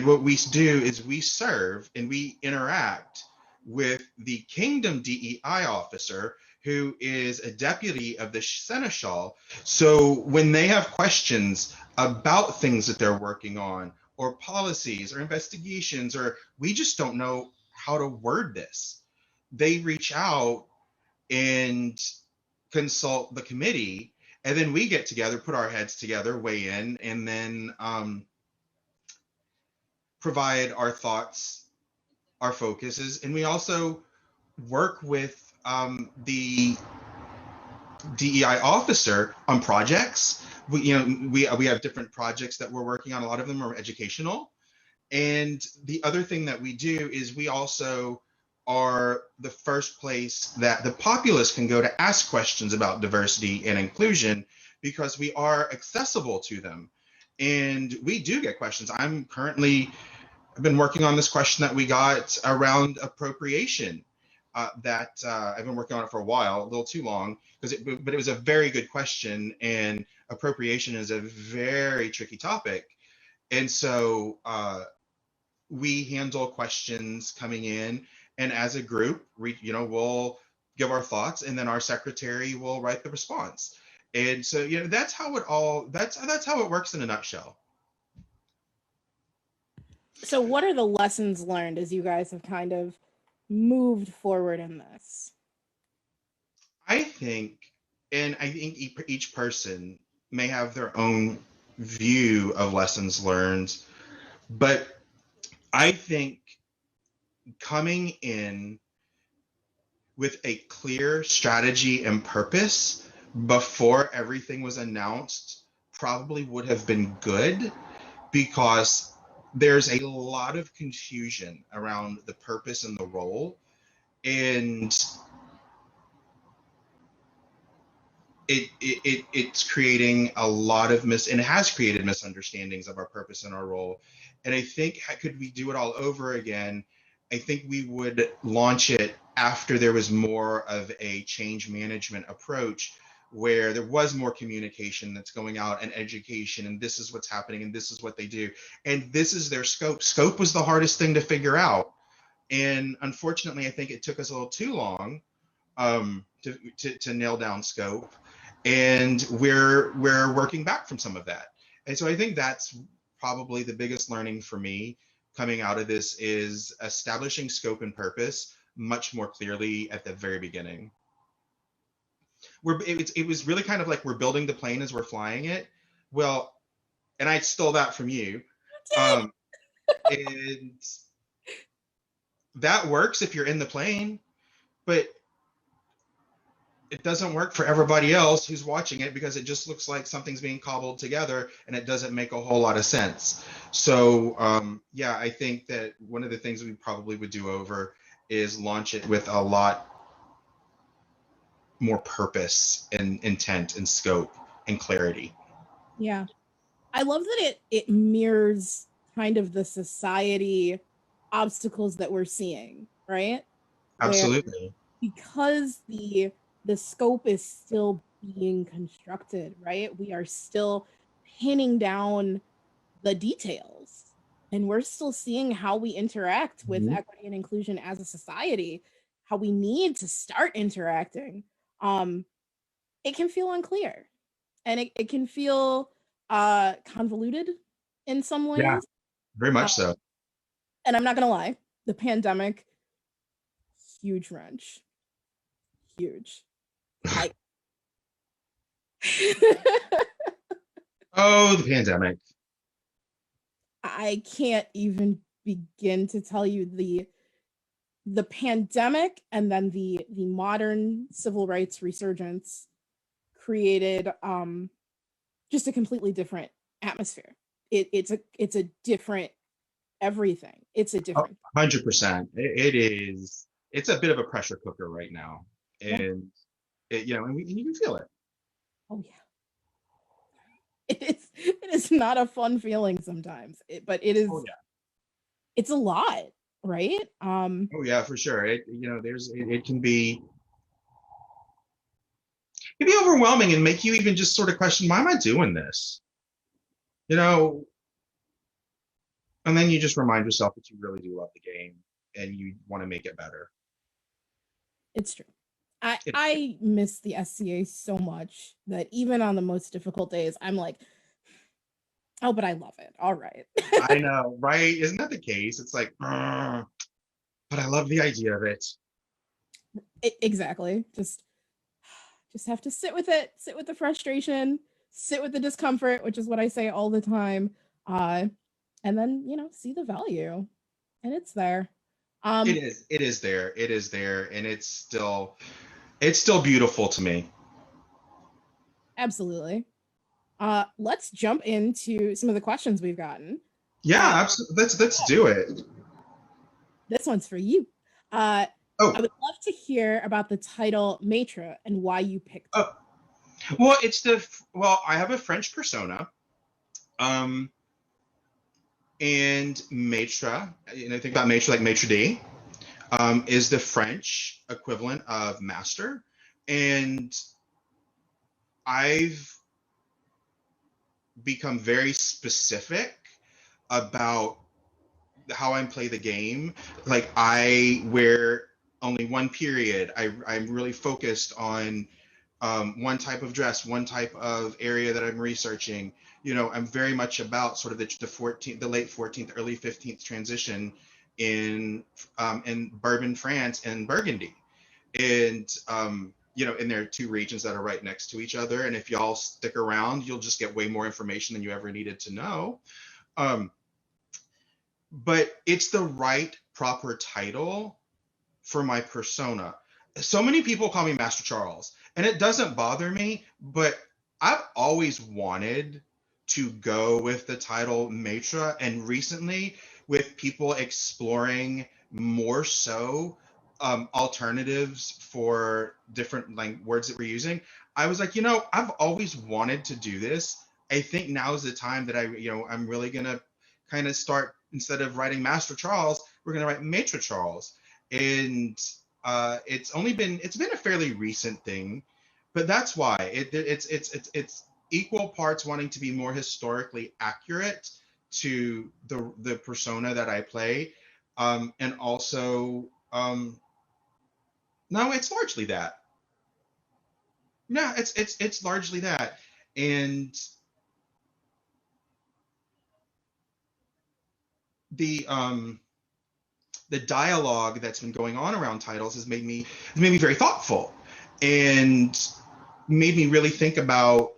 what we do is we serve and we interact with the Kingdom DEI officer, who is a deputy of the seneschal. So when they have questions about things that they're working on, or policies or investigations, or we just don't know how to word this, they reach out and consult the committee, and then we get together, put our heads together, weigh in, and then provide our thoughts, our focuses. And we also work with the DEI officer on projects we have different projects that we're working on. A lot of them are educational. And the other thing that we do is we also are the first place that the populace can go to ask questions about diversity and inclusion, because we are accessible to them. And we do get questions. I've been working on this question that we got around appropriation. That I've been working on it for a while, a little too long, but it was a very good question, and appropriation is a very tricky topic. And so we handle questions coming in, and as a group, we'll give our thoughts, and then our secretary will write the response. And so, that's how it works in a nutshell. So what are the lessons learned as you guys have kind of moved forward in this? I think each person may have their own view of lessons learned, but I think coming in with a clear strategy and purpose before everything was announced probably would have been good, because there's a lot of confusion around the purpose and the role, and it's creating a lot of and it has created misunderstandings of our purpose and our role. And I think, could we do it all over again? I think we would launch it after there was more of a change management approach, where there was more communication that's going out, and education, and this is what's happening, and this is what they do, and this is their scope. Scope was the hardest thing to figure out. And unfortunately, I think it took us a little too long to nail down scope. And we're working back from some of that. And so I think that's probably the biggest learning for me coming out of this, is establishing scope and purpose much more clearly at the very beginning. It was really kind of like we're building the plane as we're flying it. Well, and I stole that from you. And that works if you're in the plane, but it doesn't work for everybody else who's watching it, because it just looks like something's being cobbled together, and it doesn't make a whole lot of sense. So I think that one of the things we probably would do over is launch it with a lot more purpose and intent and scope and clarity. Yeah. I love that it mirrors kind of the society obstacles that we're seeing, right? Absolutely. Where, because the scope is still being constructed, right? We are still pinning down the details, and we're still seeing how we interact with equity and inclusion as a society, how we need to start interacting. It can feel unclear, and it can feel convoluted in some ways. Yeah, very much so. And I'm not gonna lie, the pandemic, huge wrench. Huge. Oh, the pandemic. I can't even begin to tell you the pandemic, and then the modern civil rights resurgence created just a completely different atmosphere. It's a different everything. It's a different 100%. It is. It's a bit of a pressure cooker right now, and and you can feel it. Oh yeah. It is not a fun feeling sometimes, but it is. Oh, yeah. It's a lot, right? Oh yeah, for sure. It can be overwhelming and make you even just sort of question, why am I doing this? And then you just remind yourself that you really do love the game and you want to make it better. It's true. I miss the SCA so much that even on the most difficult days, I'm like, oh, but I love it. All right. I know, right? Isn't that the case? It's like, but I love the idea of it. Exactly. Just have to sit with it, sit with the frustration, sit with the discomfort, which is what I say all the time. And then, see the value. And it's there. It is there. And it's still beautiful to me. Absolutely. Let's jump into some of the questions we've gotten. Yeah, absolutely. Let's do it. This one's for you. I Oh, would love to hear about the title Maitre and why you picked it. oh. Well, I have a French persona. And Maitre, think about Maitre like Maitre d, is the French equivalent of master. And I've become very specific about how I play the game. Like, I wear only one period. I'm really focused on one type of dress, one type of area that I'm researching. I'm very much about sort of the late 14th, early 15th transition in Bourbon, France, and Burgundy. And and there are two regions that are right next to each other. And if y'all stick around, you'll just get way more information than you ever needed to know. But it's the right, proper title for my persona. So many people call me Master Charles, and it doesn't bother me, but I've always wanted to go with the title Matre, and recently, with people exploring more so alternatives for different words that we're using, I was like, I've always wanted to do this. I think now is the time that I'm really gonna kind of start, instead of writing Master Charles, we're gonna write Maitre Charles. And it's been a fairly recent thing, but that's why it's equal parts wanting to be more historically accurate to the persona that I play, and also no, it's largely that. No, it's largely that, and the dialogue that's been going on around titles has made me very thoughtful, and made me really think about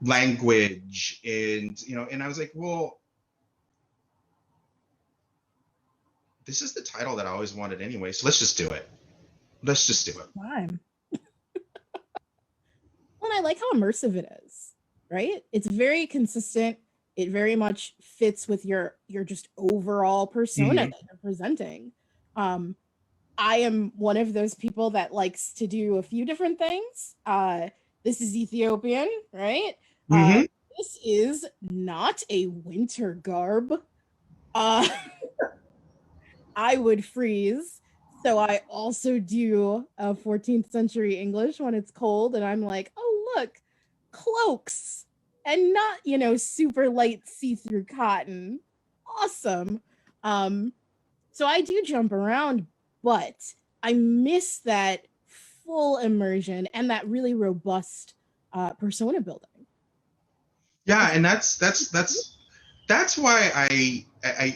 language, and I was like, well, this is the title that I always wanted anyway, so let's just do it. Time. Well, I like how immersive it is, right? It's very consistent. It very much fits with your just overall persona that you're presenting. I am one of those people that likes to do a few different things. This is Ethiopian, right? This is not a winter garb. I would freeze. So I also do a 14th century English when it's cold, and I'm like, oh, look, cloaks, and not, super light see-through cotton. Awesome. So I do jump around, but I miss that full immersion and that really robust persona building. Yeah, and that's why I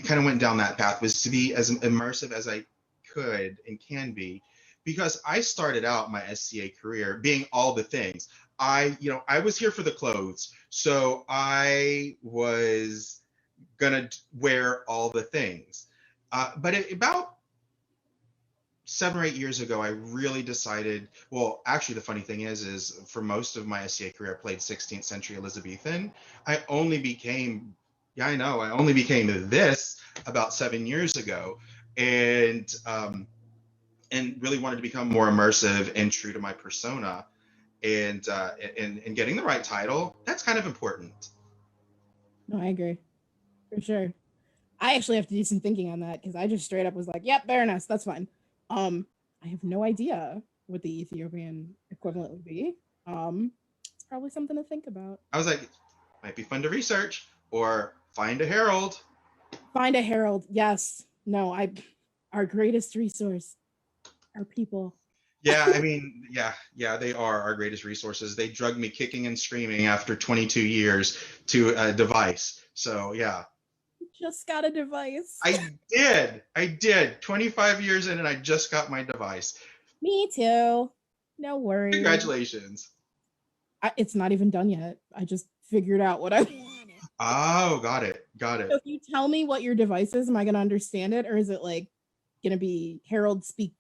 kind of went down that path, was to be as immersive as I could and can be, because I started out my SCA career being all the things. I was here for the clothes, so I was gonna wear all the things. But about 7 or 8 years ago, I really decided. Well, actually, the funny thing is for most of my SCA career, I played 16th century Elizabethan. I only became this about 7 years ago, and really wanted to become more immersive and true to my persona, and getting the right title, that's kind of important. No, I agree, for sure. I actually have to do some thinking on that, because I just straight up was like, yep, Baroness, that's fine. I have no idea what the Ethiopian equivalent would be. It's probably something to think about. I was like, might be fun to research, or find a herald. Find a herald, yes. No, our greatest resource, our people. Yeah, I mean, yeah, they are our greatest resources. They drugged me kicking and screaming after 22 years to a device. So yeah. Just got a device. I did. 25 years in, and I just got my device. Me too. No worries. Congratulations. It's not even done yet. I just figured out what I wanted. Oh, got it. So if you tell me what your device is, am I going to understand it? Or is it like going to be Herald speak?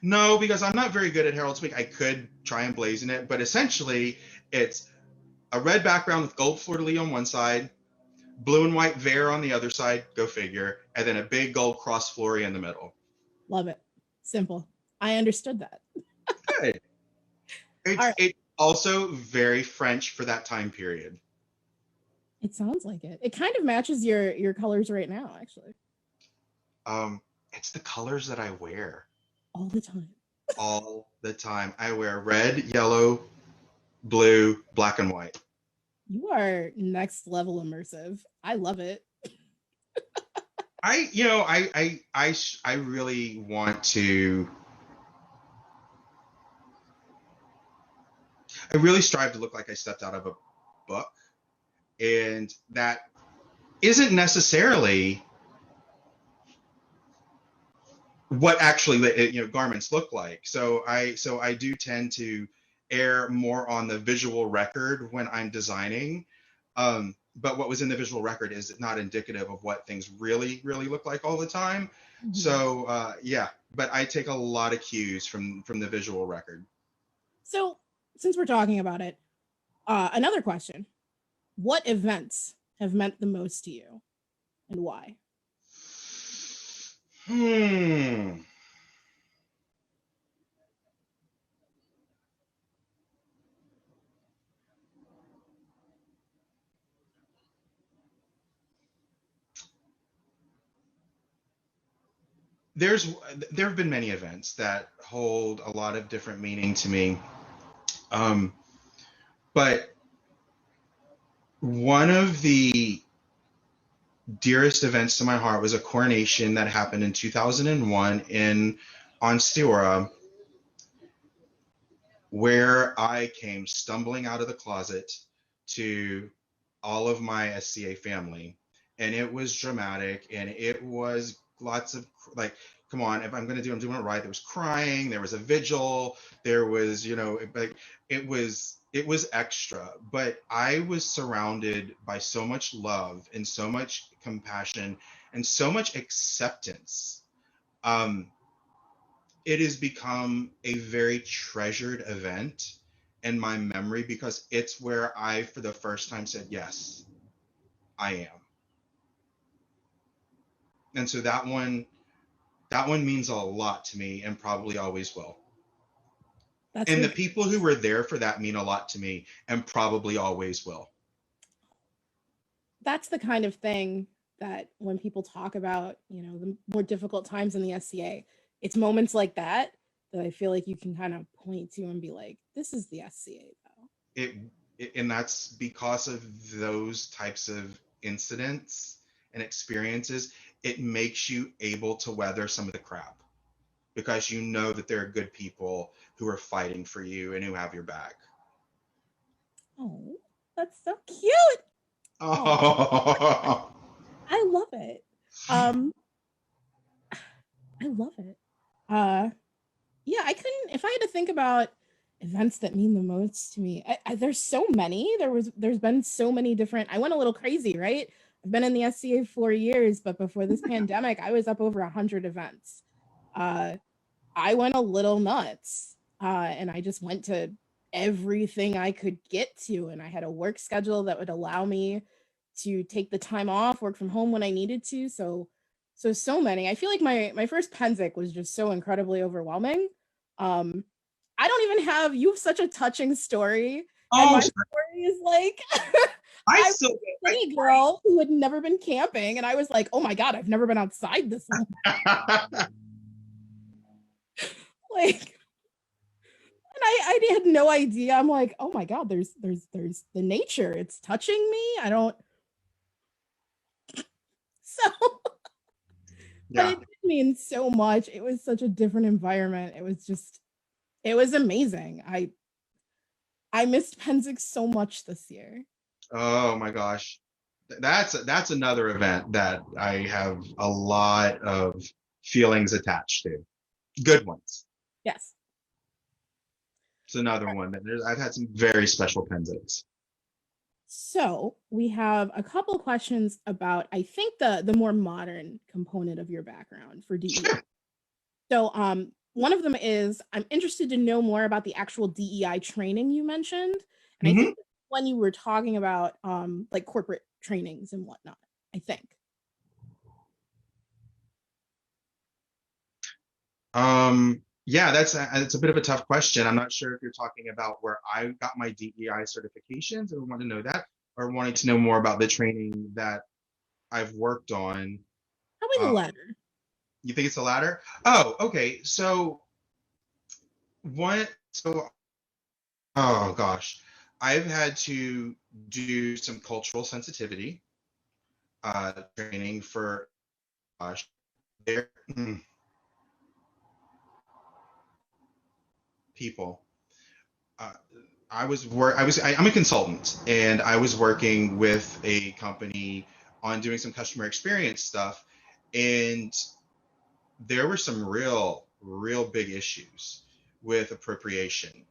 No, because I'm not very good at Herald speak. I could try and blazon it, but essentially it's a red background with gold fleur-de-lis on one side, blue and white Vare on the other side, go figure, and then a big gold cross flory in the middle. Love it. Simple. I understood that. Good. It's also very French for that time period. It sounds like it. It kind of matches your colors right now, actually. It's the colors that I wear. All the time. All the time. I wear red, yellow, blue, black, and white. You are next level immersive. I love it. I really want to. I really strive to look like I stepped out of a book, and that isn't necessarily what actually garments look like. So I do tend to err more on the visual record when I'm designing. But what was in the visual record is not indicative of what things really look like all the time. Mm-hmm. So yeah, but I take a lot of cues from the visual record. So since we're talking about it, another question: what events have meant the most to you, and why? There have been many events that hold a lot of different meaning to me. But one of the dearest events to my heart was a coronation that happened in 2001 in Onsteora, where I came stumbling out of the closet to all of my SCA family. And it was dramatic, and it was lots of, like, come on, if I'm going to do it, I'm doing it right. There was crying, there was a vigil, there was, like, it was extra, but I was surrounded by so much love and so much compassion and so much acceptance. It has become a very treasured event in my memory because it's where I, for the first time, said, yes, I am. And so that one means a lot to me and probably always will. And the people who were there for that mean a lot to me and probably always will. That's the kind of thing that when people talk about, the more difficult times in the SCA, it's moments like that I feel like you can kind of point to and be like, this is the SCA though. And that's because of those types of incidents and experiences. It makes you able to weather some of the crap because you know that there are good people who are fighting for you and who have your back. Oh, that's so cute. Oh. I love it. I love it. Yeah, I couldn't, if I had to think about events that mean the most to me, there's so many. There's been so many different, I went a little crazy, right? I've been in the SCA 4 years, but before this pandemic, I was up over 100 events. I went a little nuts, and I just went to everything I could get to, and I had a work schedule that would allow me to take the time off, work from home when I needed to. So many. I feel like my first Penzic was just so incredibly overwhelming. I don't even have, you have such a touching story. And my story is like, I was a city girl who had never been camping, and I was like, oh my God, I've never been outside this long. Like, and I had no idea. I'm like, oh my God, there's the nature. It's touching me. I don't. So, yeah. But it did mean so much. It was such a different environment. It was amazing. I missed Penzic so much this year. Oh my gosh. That's another event that I have a lot of feelings attached to. Good ones. Yes. It's another one that I've had some very special Penzics. So we have a couple questions about, I think, the more modern component of your background for DEI. Sure. So one of them is, I'm interested to know more about the actual DEI training you mentioned. And I think when you were talking about like corporate trainings and whatnot, I think. Yeah, that's a bit of a tough question. I'm not sure if you're talking about where I got my DEI certifications and want to know that, or wanting to know more about the training that I've worked on. Probably the latter. You think it's the latter? Oh, okay. So what? So oh gosh, I've had to do some cultural sensitivity training for gosh, there people. Uh, I'm a consultant, and I was working with a company on doing some customer experience stuff, and there were some real big issues with appropriation.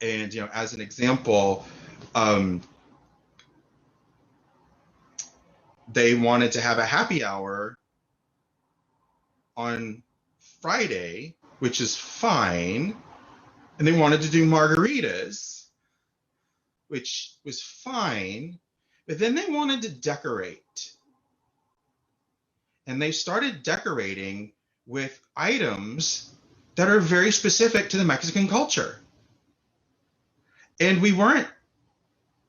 And as an example, um, they wanted to have a happy hour on Friday, which is fine, and they wanted to do margaritas, which was fine, but then they wanted to decorate. And they started decorating with items that are very specific to the Mexican culture. And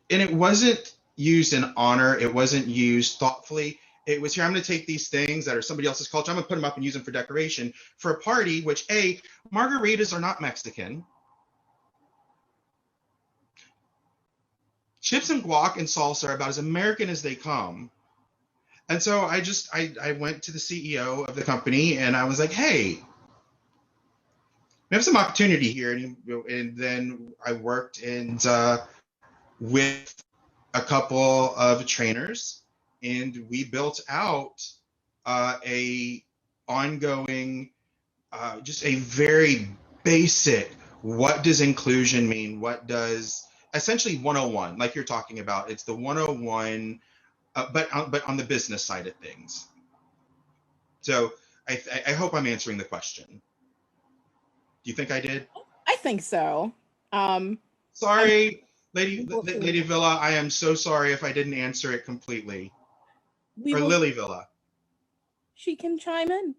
it wasn't used in honor, it wasn't used thoughtfully. It was here, I'm going to take these things that are somebody else's culture, I'm going to put them up and use them for decoration for a party, which, margaritas are not Mexican. Chips and guac and salsa are about as American as they come. And so I went to the CEO of the company and I was like, hey, we have some opportunity here. And then I worked with a couple of trainers, and we built out a ongoing, just a very basic, what does inclusion mean? What does essentially 101, like you're talking about, it's the 101, but on the business side of things. So I hope I'm answering the question. Do you think I did? I think so. Sorry, Lady Villa. I am so sorry if I didn't answer it completely. Lily Villa. She can chime in.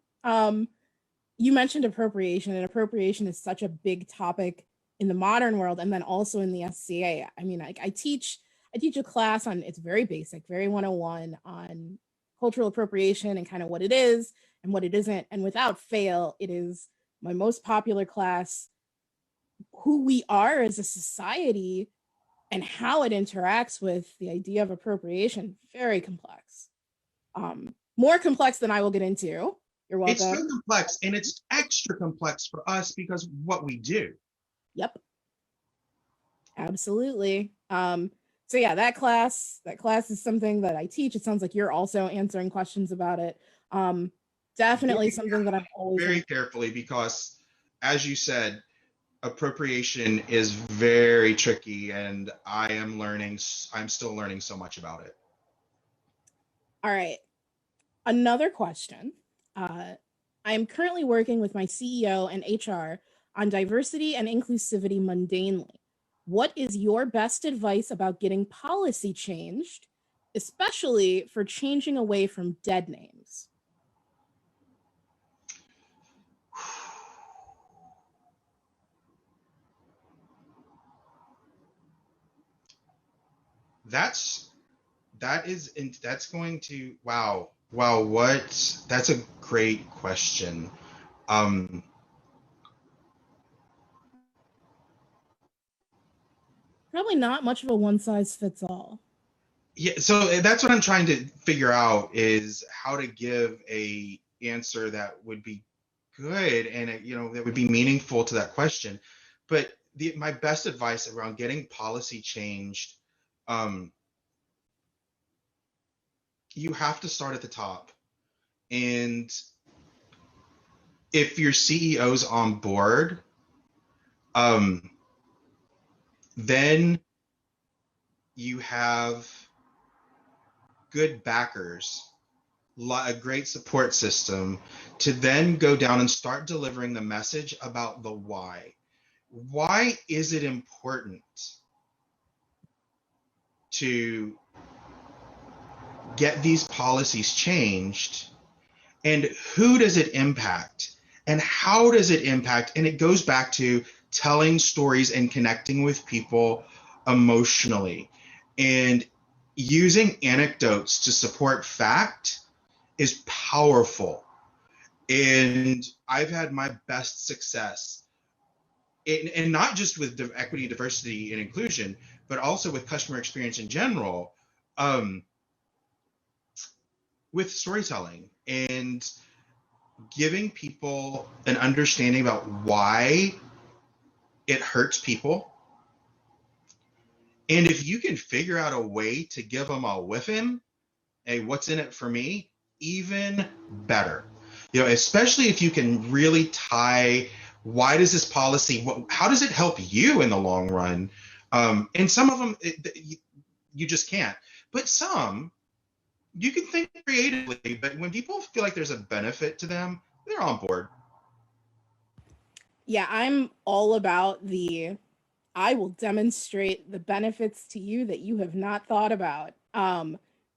You mentioned appropriation, and appropriation is such a big topic in the modern world, and then also in the SCA. I mean, I teach a class on, it's very basic, very 101 on cultural appropriation and kind of what it is and what it isn't. And without fail, it is my most popular class. Who we are as a society and how it interacts with the idea of appropriation, very complex. More complex than I will get into. You're welcome. It's so complex, and it's extra complex for us because of what we do. Yep. Absolutely. So yeah, that class is something that I teach. It sounds like you're also answering questions about it. Definitely something that I'm always very carefully, because as you said, appropriation is very tricky, and I'm still learning so much about it. All right. Another question. I am currently working with my CEO and HR on diversity and inclusivity mundanely. What is your best advice about getting policy changed, especially for changing away from dead names? That's a great question. Probably not much of a one size fits all. Yeah, so that's what I'm trying to figure out, is how to give a answer that would be good and that would be meaningful to that question. But my best advice around getting policy changed, you have to start at the top. And if your CEO's on board, then you have good backers, a great support system to then go down and start delivering the message about the why. Why is it important to get these policies changed, and who does it impact and how does it impact? And it goes back to telling stories and connecting with people emotionally, and using anecdotes to support fact is powerful. And I've had my best success and not just with equity, diversity, and inclusion, but also with customer experience in general, with storytelling and giving people an understanding about why it hurts people. And if you can figure out a way to give them a whiffin, a what's in it for me, even better. You know, especially if you can really tie, why does this policy, how does it help you in the long run? And some of them, you just can't. But some, you can think creatively, but when people feel like there's a benefit to them, they're on board. Yeah, I'm all about I will demonstrate the benefits to you that you have not thought about,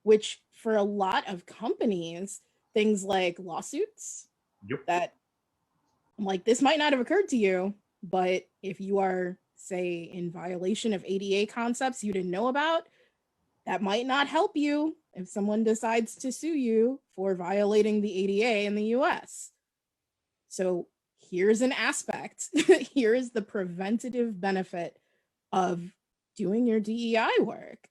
which for a lot of companies, things like lawsuits, Yep. that like this might not have occurred to you, but if you are, say, in violation of ADA concepts you didn't know about, that might not help you if someone decides to sue you for violating the ADA in the US. So here's an aspect. Here is the preventative benefit of doing your DEI work.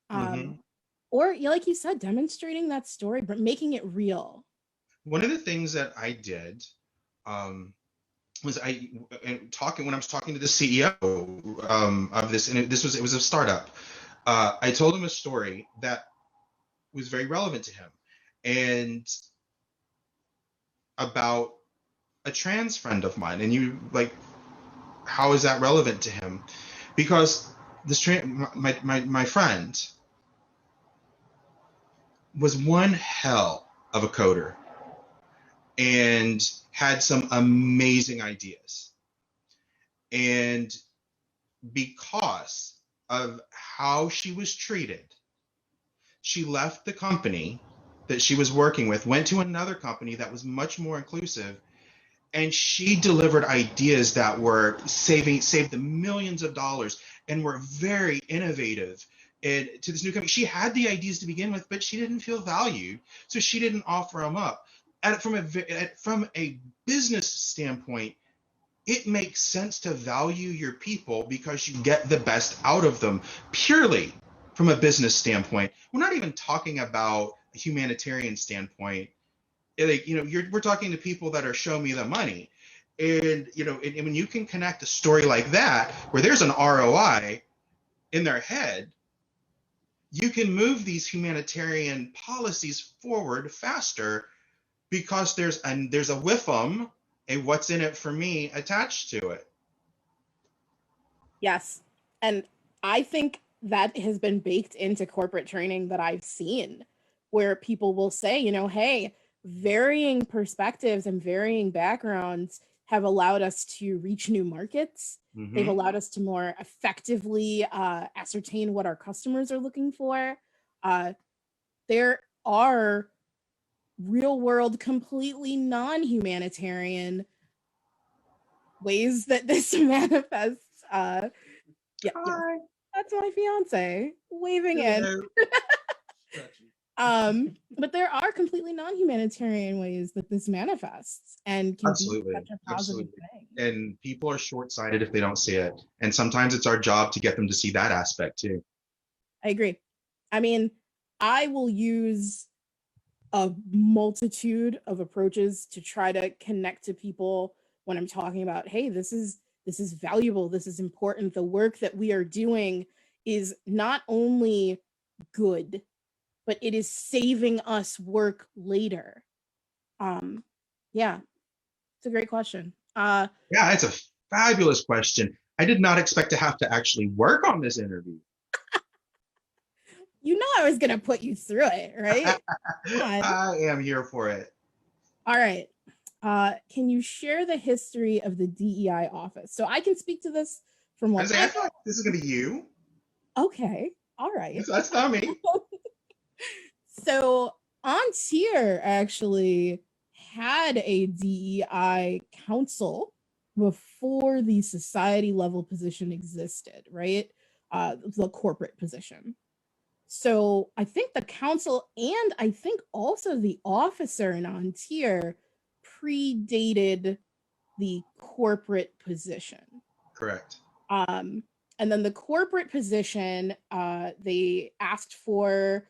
Or, like you said, demonstrating that story, but making it real. One of the things that I did was when I was talking to the CEO of this, and it was a startup. I told him a story that was very relevant to him, and about a trans friend of mine. And you like, how is that relevant to him? Because this my friend was one hell of a coder and had some amazing ideas. And because of how she was treated, she left the company that she was working with, went to another company that was much more inclusive, and she delivered ideas that were saved them millions of dollars and were very innovative. And to this new company, she had the ideas to begin with, but she didn't feel valued, so she didn't offer them up. From a business standpoint, it makes sense to value your people because you get the best out of them, purely from a business standpoint. We're not even talking about a humanitarian standpoint. Like, we're talking to people that are show me the money. And, and when you can connect a story like that, where there's an ROI in their head, you can move these humanitarian policies forward faster because there's a WIFM, a what's in it for me attached to it. Yes. And I think that has been baked into corporate training that I've seen, where people will say, hey, varying perspectives and varying backgrounds have allowed us to reach new markets. Mm-hmm. They've allowed us to more effectively ascertain what our customers are looking for. There are real world, completely non-humanitarian ways that this manifests. Yeah, that's my fiance waving in. But there are completely non-humanitarian ways that this manifests and can be such a positive thing. And people are short-sighted if they don't see it. And sometimes it's our job to get them to see that aspect too. I agree. I mean, I will use a multitude of approaches to try to connect to people when I'm talking about, hey, this is valuable, this is important. The work that we are doing is not only good, but it is saving us work later. Yeah, it's a great question. Yeah, it's a fabulous question. I did not expect to have to actually work on this interview. I was gonna put you through it, right? I am here for it. All right. Can you share the history of the DEI office? So I can speak to this from what I feel like this is gonna be you. Okay. All right. That's not me. So Ontier actually had a DEI council before the society level position existed, right? The corporate position. So I think the council and I think also the officer in Ontier predated the corporate position. Correct. And then the corporate position, they asked for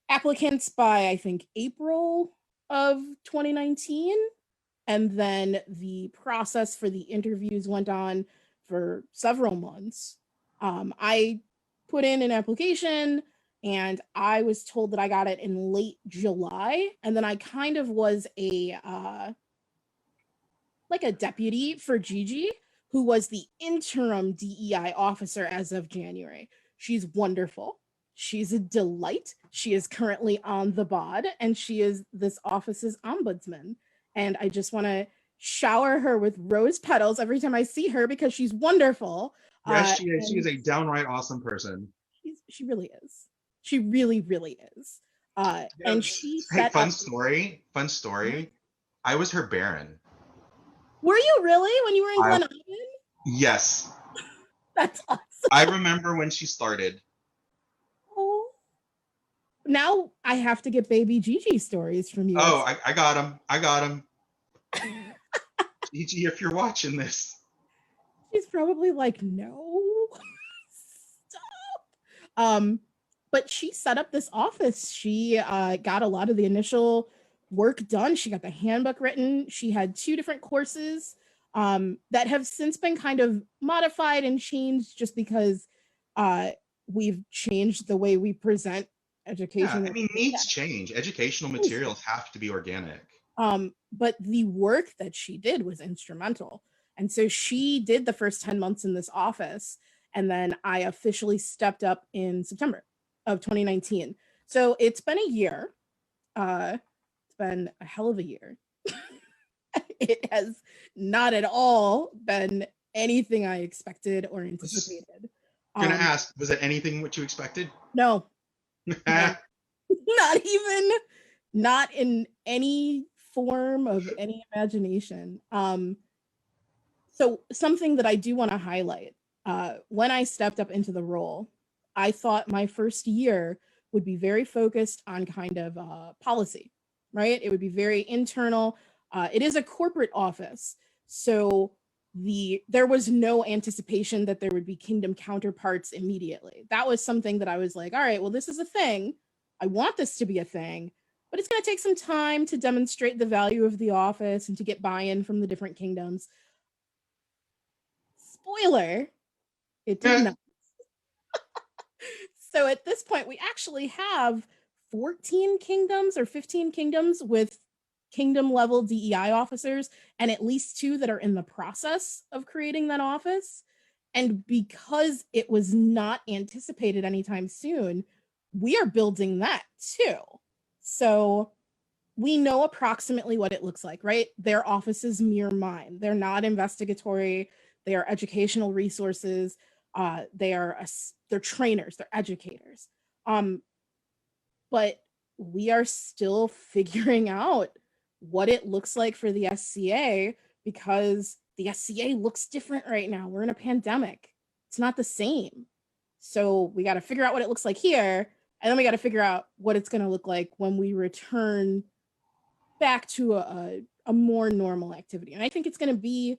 applicants by, I think, April of 2019. And then the process for the interviews went on for several months. I put in an application and I was told that I got it in late July. And then I kind of was like a deputy for Gigi, who was the interim DEI officer as of January. She's wonderful. She's a delight. She is currently on the bod, and she is this office's ombudsman. And I just want to shower her with rose petals every time I see her because she's wonderful. Yes, she is. She is a downright awesome person. She really is. She really, really is. And she Hey, set fun up. story. Fun story. I was her Baron. Were you really when you were in Glen Island? Yes. That's awesome. I remember when she started. Oh. Now I have to get baby Gigi stories from you. Oh, I got him. I got him. Gigi, if you're watching this. She's probably like, no, stop. But she set up this office. She got a lot of the initial work done. She got the handbook written. She had 2 different courses that have since been kind of modified and changed just because we've changed the way we present education. Yeah, I mean, needs change. Educational materials have to be organic. But the work that she did was instrumental. And so she did the first 10 months in this office. And then I officially stepped up in September of 2019. So it's been a year. It's been a hell of a year. It has not at all been anything I expected or anticipated. I'm gonna ask, was it anything what you expected? No. Not even, not in any form of any imagination. So something that I do want to highlight, when I stepped up into the role, I thought my first year would be very focused on kind of policy, right? It would be very internal. It is a corporate office, so there was no anticipation that there would be kingdom counterparts immediately. That was something that I was like, all right, well, this is a thing. I want this to be a thing, but it's going to take some time to demonstrate the value of the office and to get buy-in from the different kingdoms. Spoiler, it did not. So at this point, we actually have 14 kingdoms or 15 kingdoms with kingdom level DEI officers, and at least 2 that are in the process of creating that office. And because it was not anticipated anytime soon, we are building that too. So we know approximately what it looks like, right? Their offices mirror mine. They're not investigatory. They are educational resources. They're trainers. They're educators. But we are still figuring out what it looks like for the SCA because the SCA looks different right now. We're in a pandemic. It's not the same. So we got to figure out what it looks like here. And then we got to figure out what it's going to look like when we return back to a more normal activity. And I think it's going to be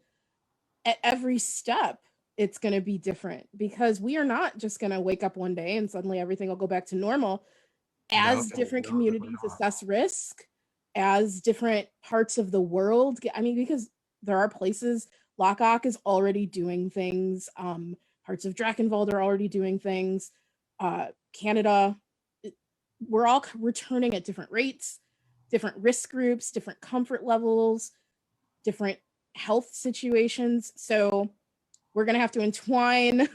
at every step, it's going to be different because we are not just going to wake up one day and suddenly everything will go back to normal. As different communities assess risk, as different parts of the world get, I mean, because there are places, Lockdock is already doing things, parts of Drakenwald are already doing things, Canada, we're all returning at different rates, different risk groups, different comfort levels, different health situations. So we're going to have to entwine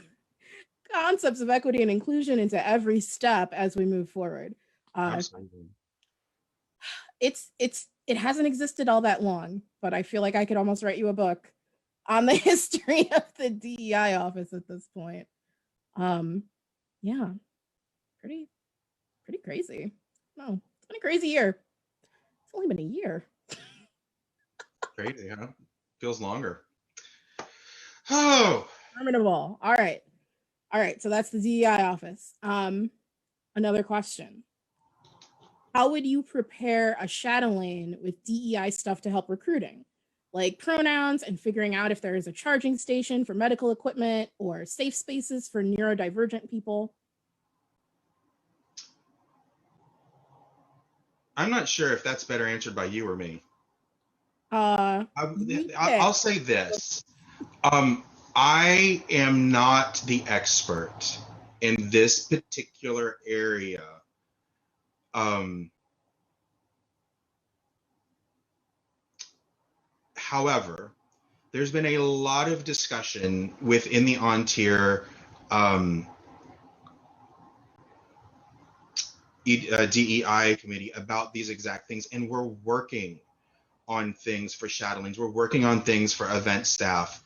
concepts of equity and inclusion into every step as we move forward. It hasn't existed all that long, but I feel like I could almost write you a book on the history of the DEI office at this point. Yeah. pretty crazy. No, it's been a crazy year. It's only been a year. Crazy, huh? Feels longer. Oh, Terminable. All right. So that's the DEI office. Another question. How would you prepare a Chatelaine with DEI stuff to help recruiting? Like pronouns and figuring out if there is a charging station for medical equipment or safe spaces for neurodivergent people? I'm not sure if that's better answered by you or me. You I'll pick. say this. I am not the expert in this particular area. However, there's been a lot of discussion within the on-tier DEI committee about these exact things, and we're working on things for Chatelaines. We're working on things for event staff.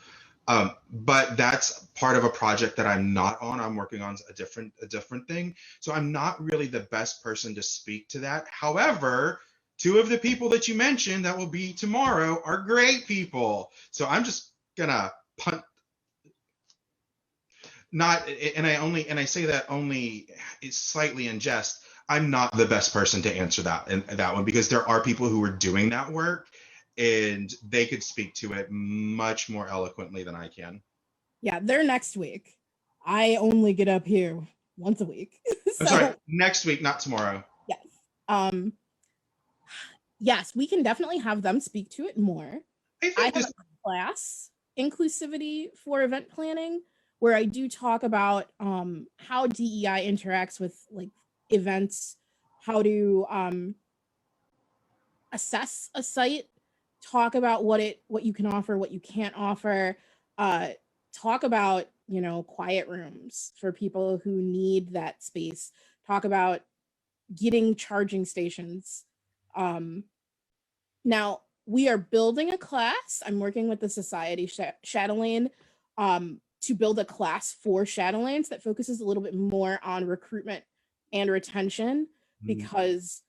But that's part of a project that I'm not on. I'm working on a different thing. So I'm not really the best person to speak to that. However, two of the people that you mentioned that will be tomorrow are great people. So I'm just gonna punt. Not, and I say that only slightly in jest. I'm not the best person to answer that one, because there are people who are doing that work, and they could speak to it much more eloquently than I can. Yeah, they're next week. I only get up here once a week. I'm sorry, next week, not tomorrow. Yes. Yes, we can definitely have them speak to it more. I have a class, inclusivity for event planning, where I do talk about how DEI interacts with like events, how to assess a site, talk about what you can offer, what you can't offer, talk about, you know, quiet rooms for people who need that space, talk about getting charging stations. Now we are building a class. I'm working with the Society Chatelaine to build a class for Chatelaines that focuses a little bit more on recruitment and retention, because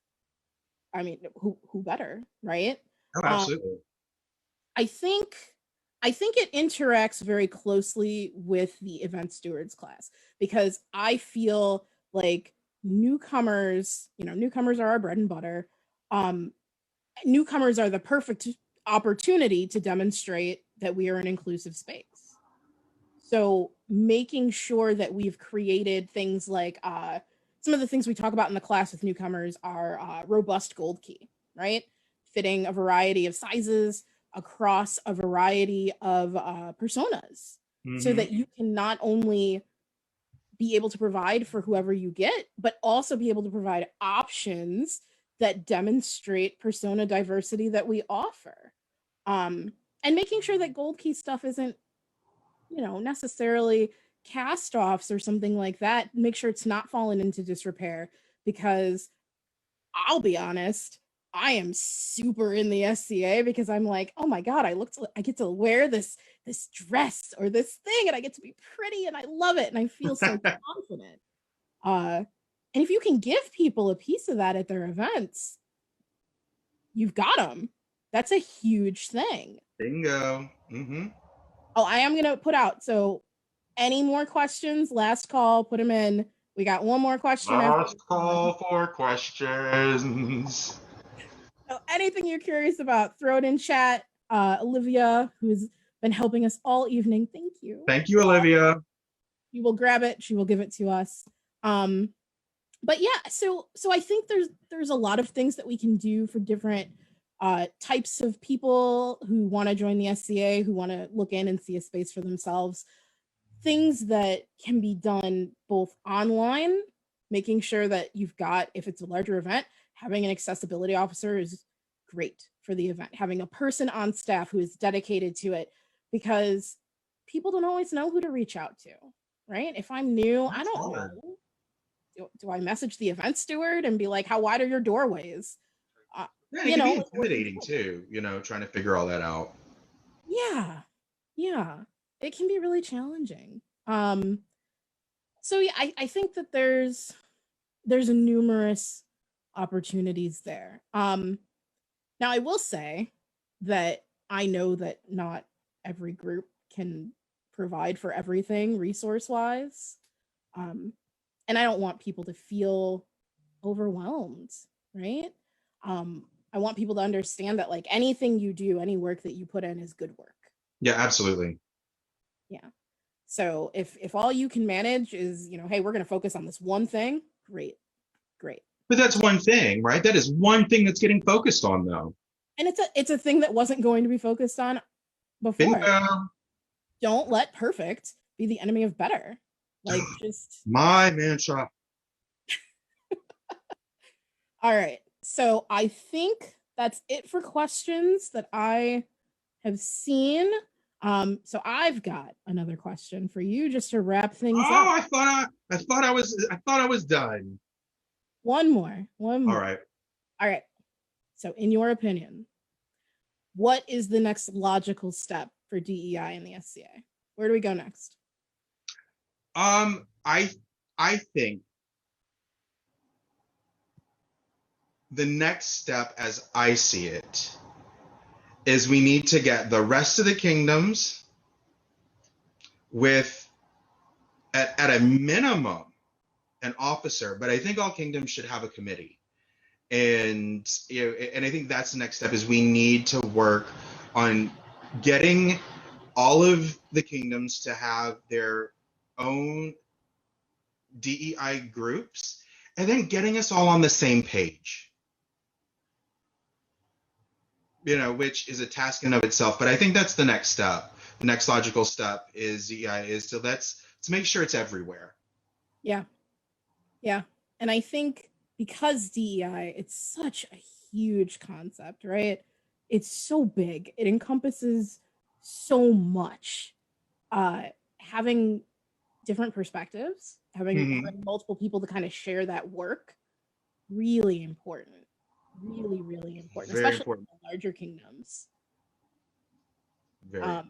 I mean, who better, right? Oh, absolutely. I think it interacts very closely with the event stewards class, because I feel like newcomers are our bread and butter. Newcomers are the perfect opportunity to demonstrate that we are an inclusive space. So making sure that we've created things like some of the things we talk about in the class with newcomers are robust gold key, right? Fitting a variety of sizes across a variety of personas, so that you can not only be able to provide for whoever you get, but also be able to provide options that demonstrate persona diversity that we offer. And making sure that gold key stuff isn't, you know, necessarily cast offs or something like that. Make sure it's not fallen into disrepair, because I'll be honest, I am super in the SCA because I'm like, oh my god, I get to wear this dress or this thing, and I get to be pretty, and I love it, and I feel so confident. And if you can give people a piece of that at their events, you've got them. That's a huge thing. Bingo. Mm-hmm. Oh, I am gonna put out. So, any more questions? Last call. Put them in. We got one more question. Last call for questions. So anything you're curious about, throw it in chat. Olivia, who's been helping us all evening, thank you. Thank you, Olivia. She will grab it. She will give it to us. But yeah, so I think there's a lot of things that we can do for different types of people who want to join the SCA, who want to look in and see a space for themselves. Things that can be done both online, making sure that you've got, if it's a larger event, having an accessibility officer is great for the event. Having a person on staff who is dedicated to it, because people don't always know who to reach out to, right? If I'm new, I don't know. Do I message the event steward and be like, how wide are your doorways? Yeah, it can be intimidating too, you know, trying to figure all that out. Yeah. It can be really challenging. So yeah, I think that there's there's numerous opportunities there. Now I will say that I know that not every group can provide for everything resource-wise. And I don't want people to feel overwhelmed, right? I want people to understand that like anything you do, any work that you put in is good work. Yeah, absolutely. Yeah. So if all you can manage is, hey, we're going to focus on this one thing, great. But that's one thing, right? That is one thing that's getting focused on, though. And it's a thing that wasn't going to be focused on before. Bingo. Don't let perfect be the enemy of better. Like just my mantra. All right. So I think that's it for questions that I have seen. So I've got another question for you just to wrap things up. I thought I was done. One more. All right. So in your opinion, what is the next logical step for DEI in the SCA? Where do we go next? I think the next step, as I see it, is we need to get the rest of the kingdoms with, at a minimum, an officer, but I think all kingdoms should have a committee. And I think that's the next step, is we need to work on getting all of the kingdoms to have their own DEI groups, and then getting us all on the same page. Which is a task in of itself, but I think that's the next step. The next logical step is DEI is to let's make sure it's everywhere. Yeah. And I think because DEI, it's such a huge concept, right? It's so big. It encompasses so much. Having different perspectives, having multiple people to kind of share that work, really important. Really, really important, Very especially important. in the larger kingdoms. Very,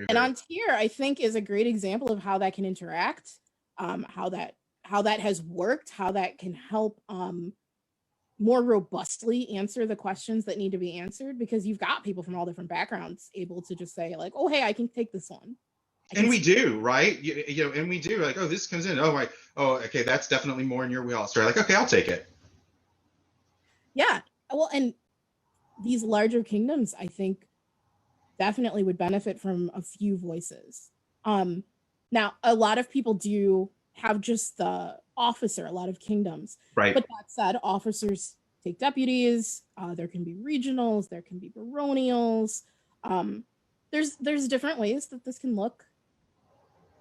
and Ontario, I think, is a great example of how that can interact, how that has worked, how that can help more robustly answer the questions that need to be answered, because you've got people from all different backgrounds able to just say like, oh, hey, I can take this one. And we do, right? And we do, like, oh, this comes in. Oh, okay, that's definitely more in your wheelhouse. Right? Like, okay, I'll take it. Yeah. Well, and these larger kingdoms, I think, definitely would benefit from a few voices. Now, a lot of people do have just the officer, a lot of kingdoms. Right. But that said, officers take deputies. There can be regionals. There can be baronials. There's different ways that this can look.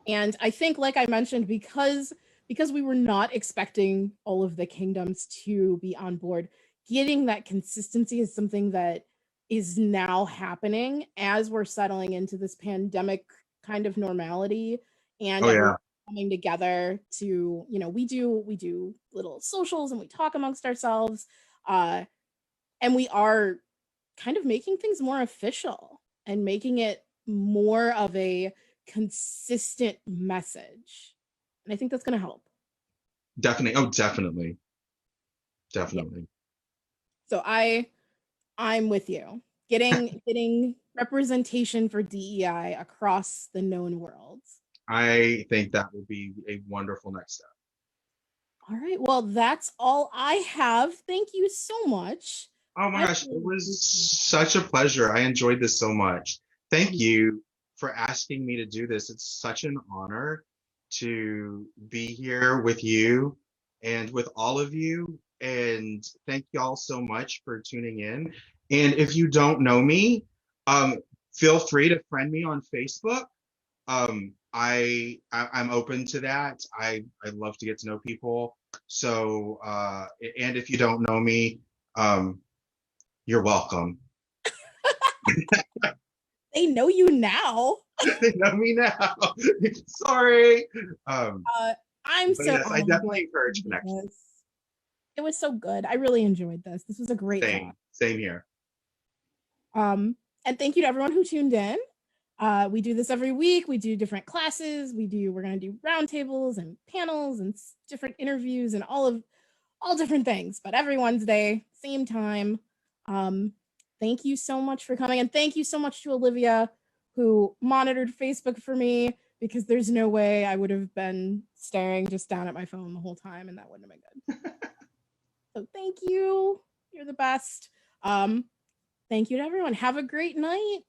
And I think, like I mentioned, because we were not expecting all of the kingdoms to be on board, getting that consistency is something that is now happening as we're settling into this pandemic kind of normality, and coming together to, we do little socials and we talk amongst ourselves, and we are kind of making things more official and making it more of a consistent message. And I think that's going to help. Definitely. Oh, definitely. Yeah. So I'm with you. Getting representation for DEI across the known worlds. I think that would be a wonderful next step. All right. Well, that's all I have. Thank you so much. Oh my gosh, it was such a pleasure. I enjoyed this so much. Thank you for asking me to do this. It's such an honor to be here with you and with all of you. And thank you all so much for tuning in. And if you don't know me, feel free to friend me on Facebook. I'm open to that. I love to get to know people. So, and if you don't know me, you're welcome. They know you now. They know me now. Sorry. I'm so. Yes, I definitely encourage connections. It was so good. I really enjoyed this. This was a great talk. Same here. And thank you to everyone who tuned in. We do this every week. We do different classes. We're going to do roundtables and panels and different interviews and all all different things, but every Wednesday, same time. Thank you so much for coming. And thank you so much to Olivia, who monitored Facebook for me, because there's no way I would have been staring just down at my phone the whole time, and that wouldn't have been good. So thank you. You're the best. Thank you to everyone. Have a great night.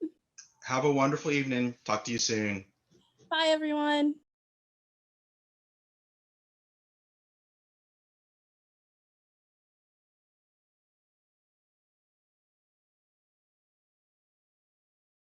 Have a wonderful evening. Talk to you soon. Bye, everyone.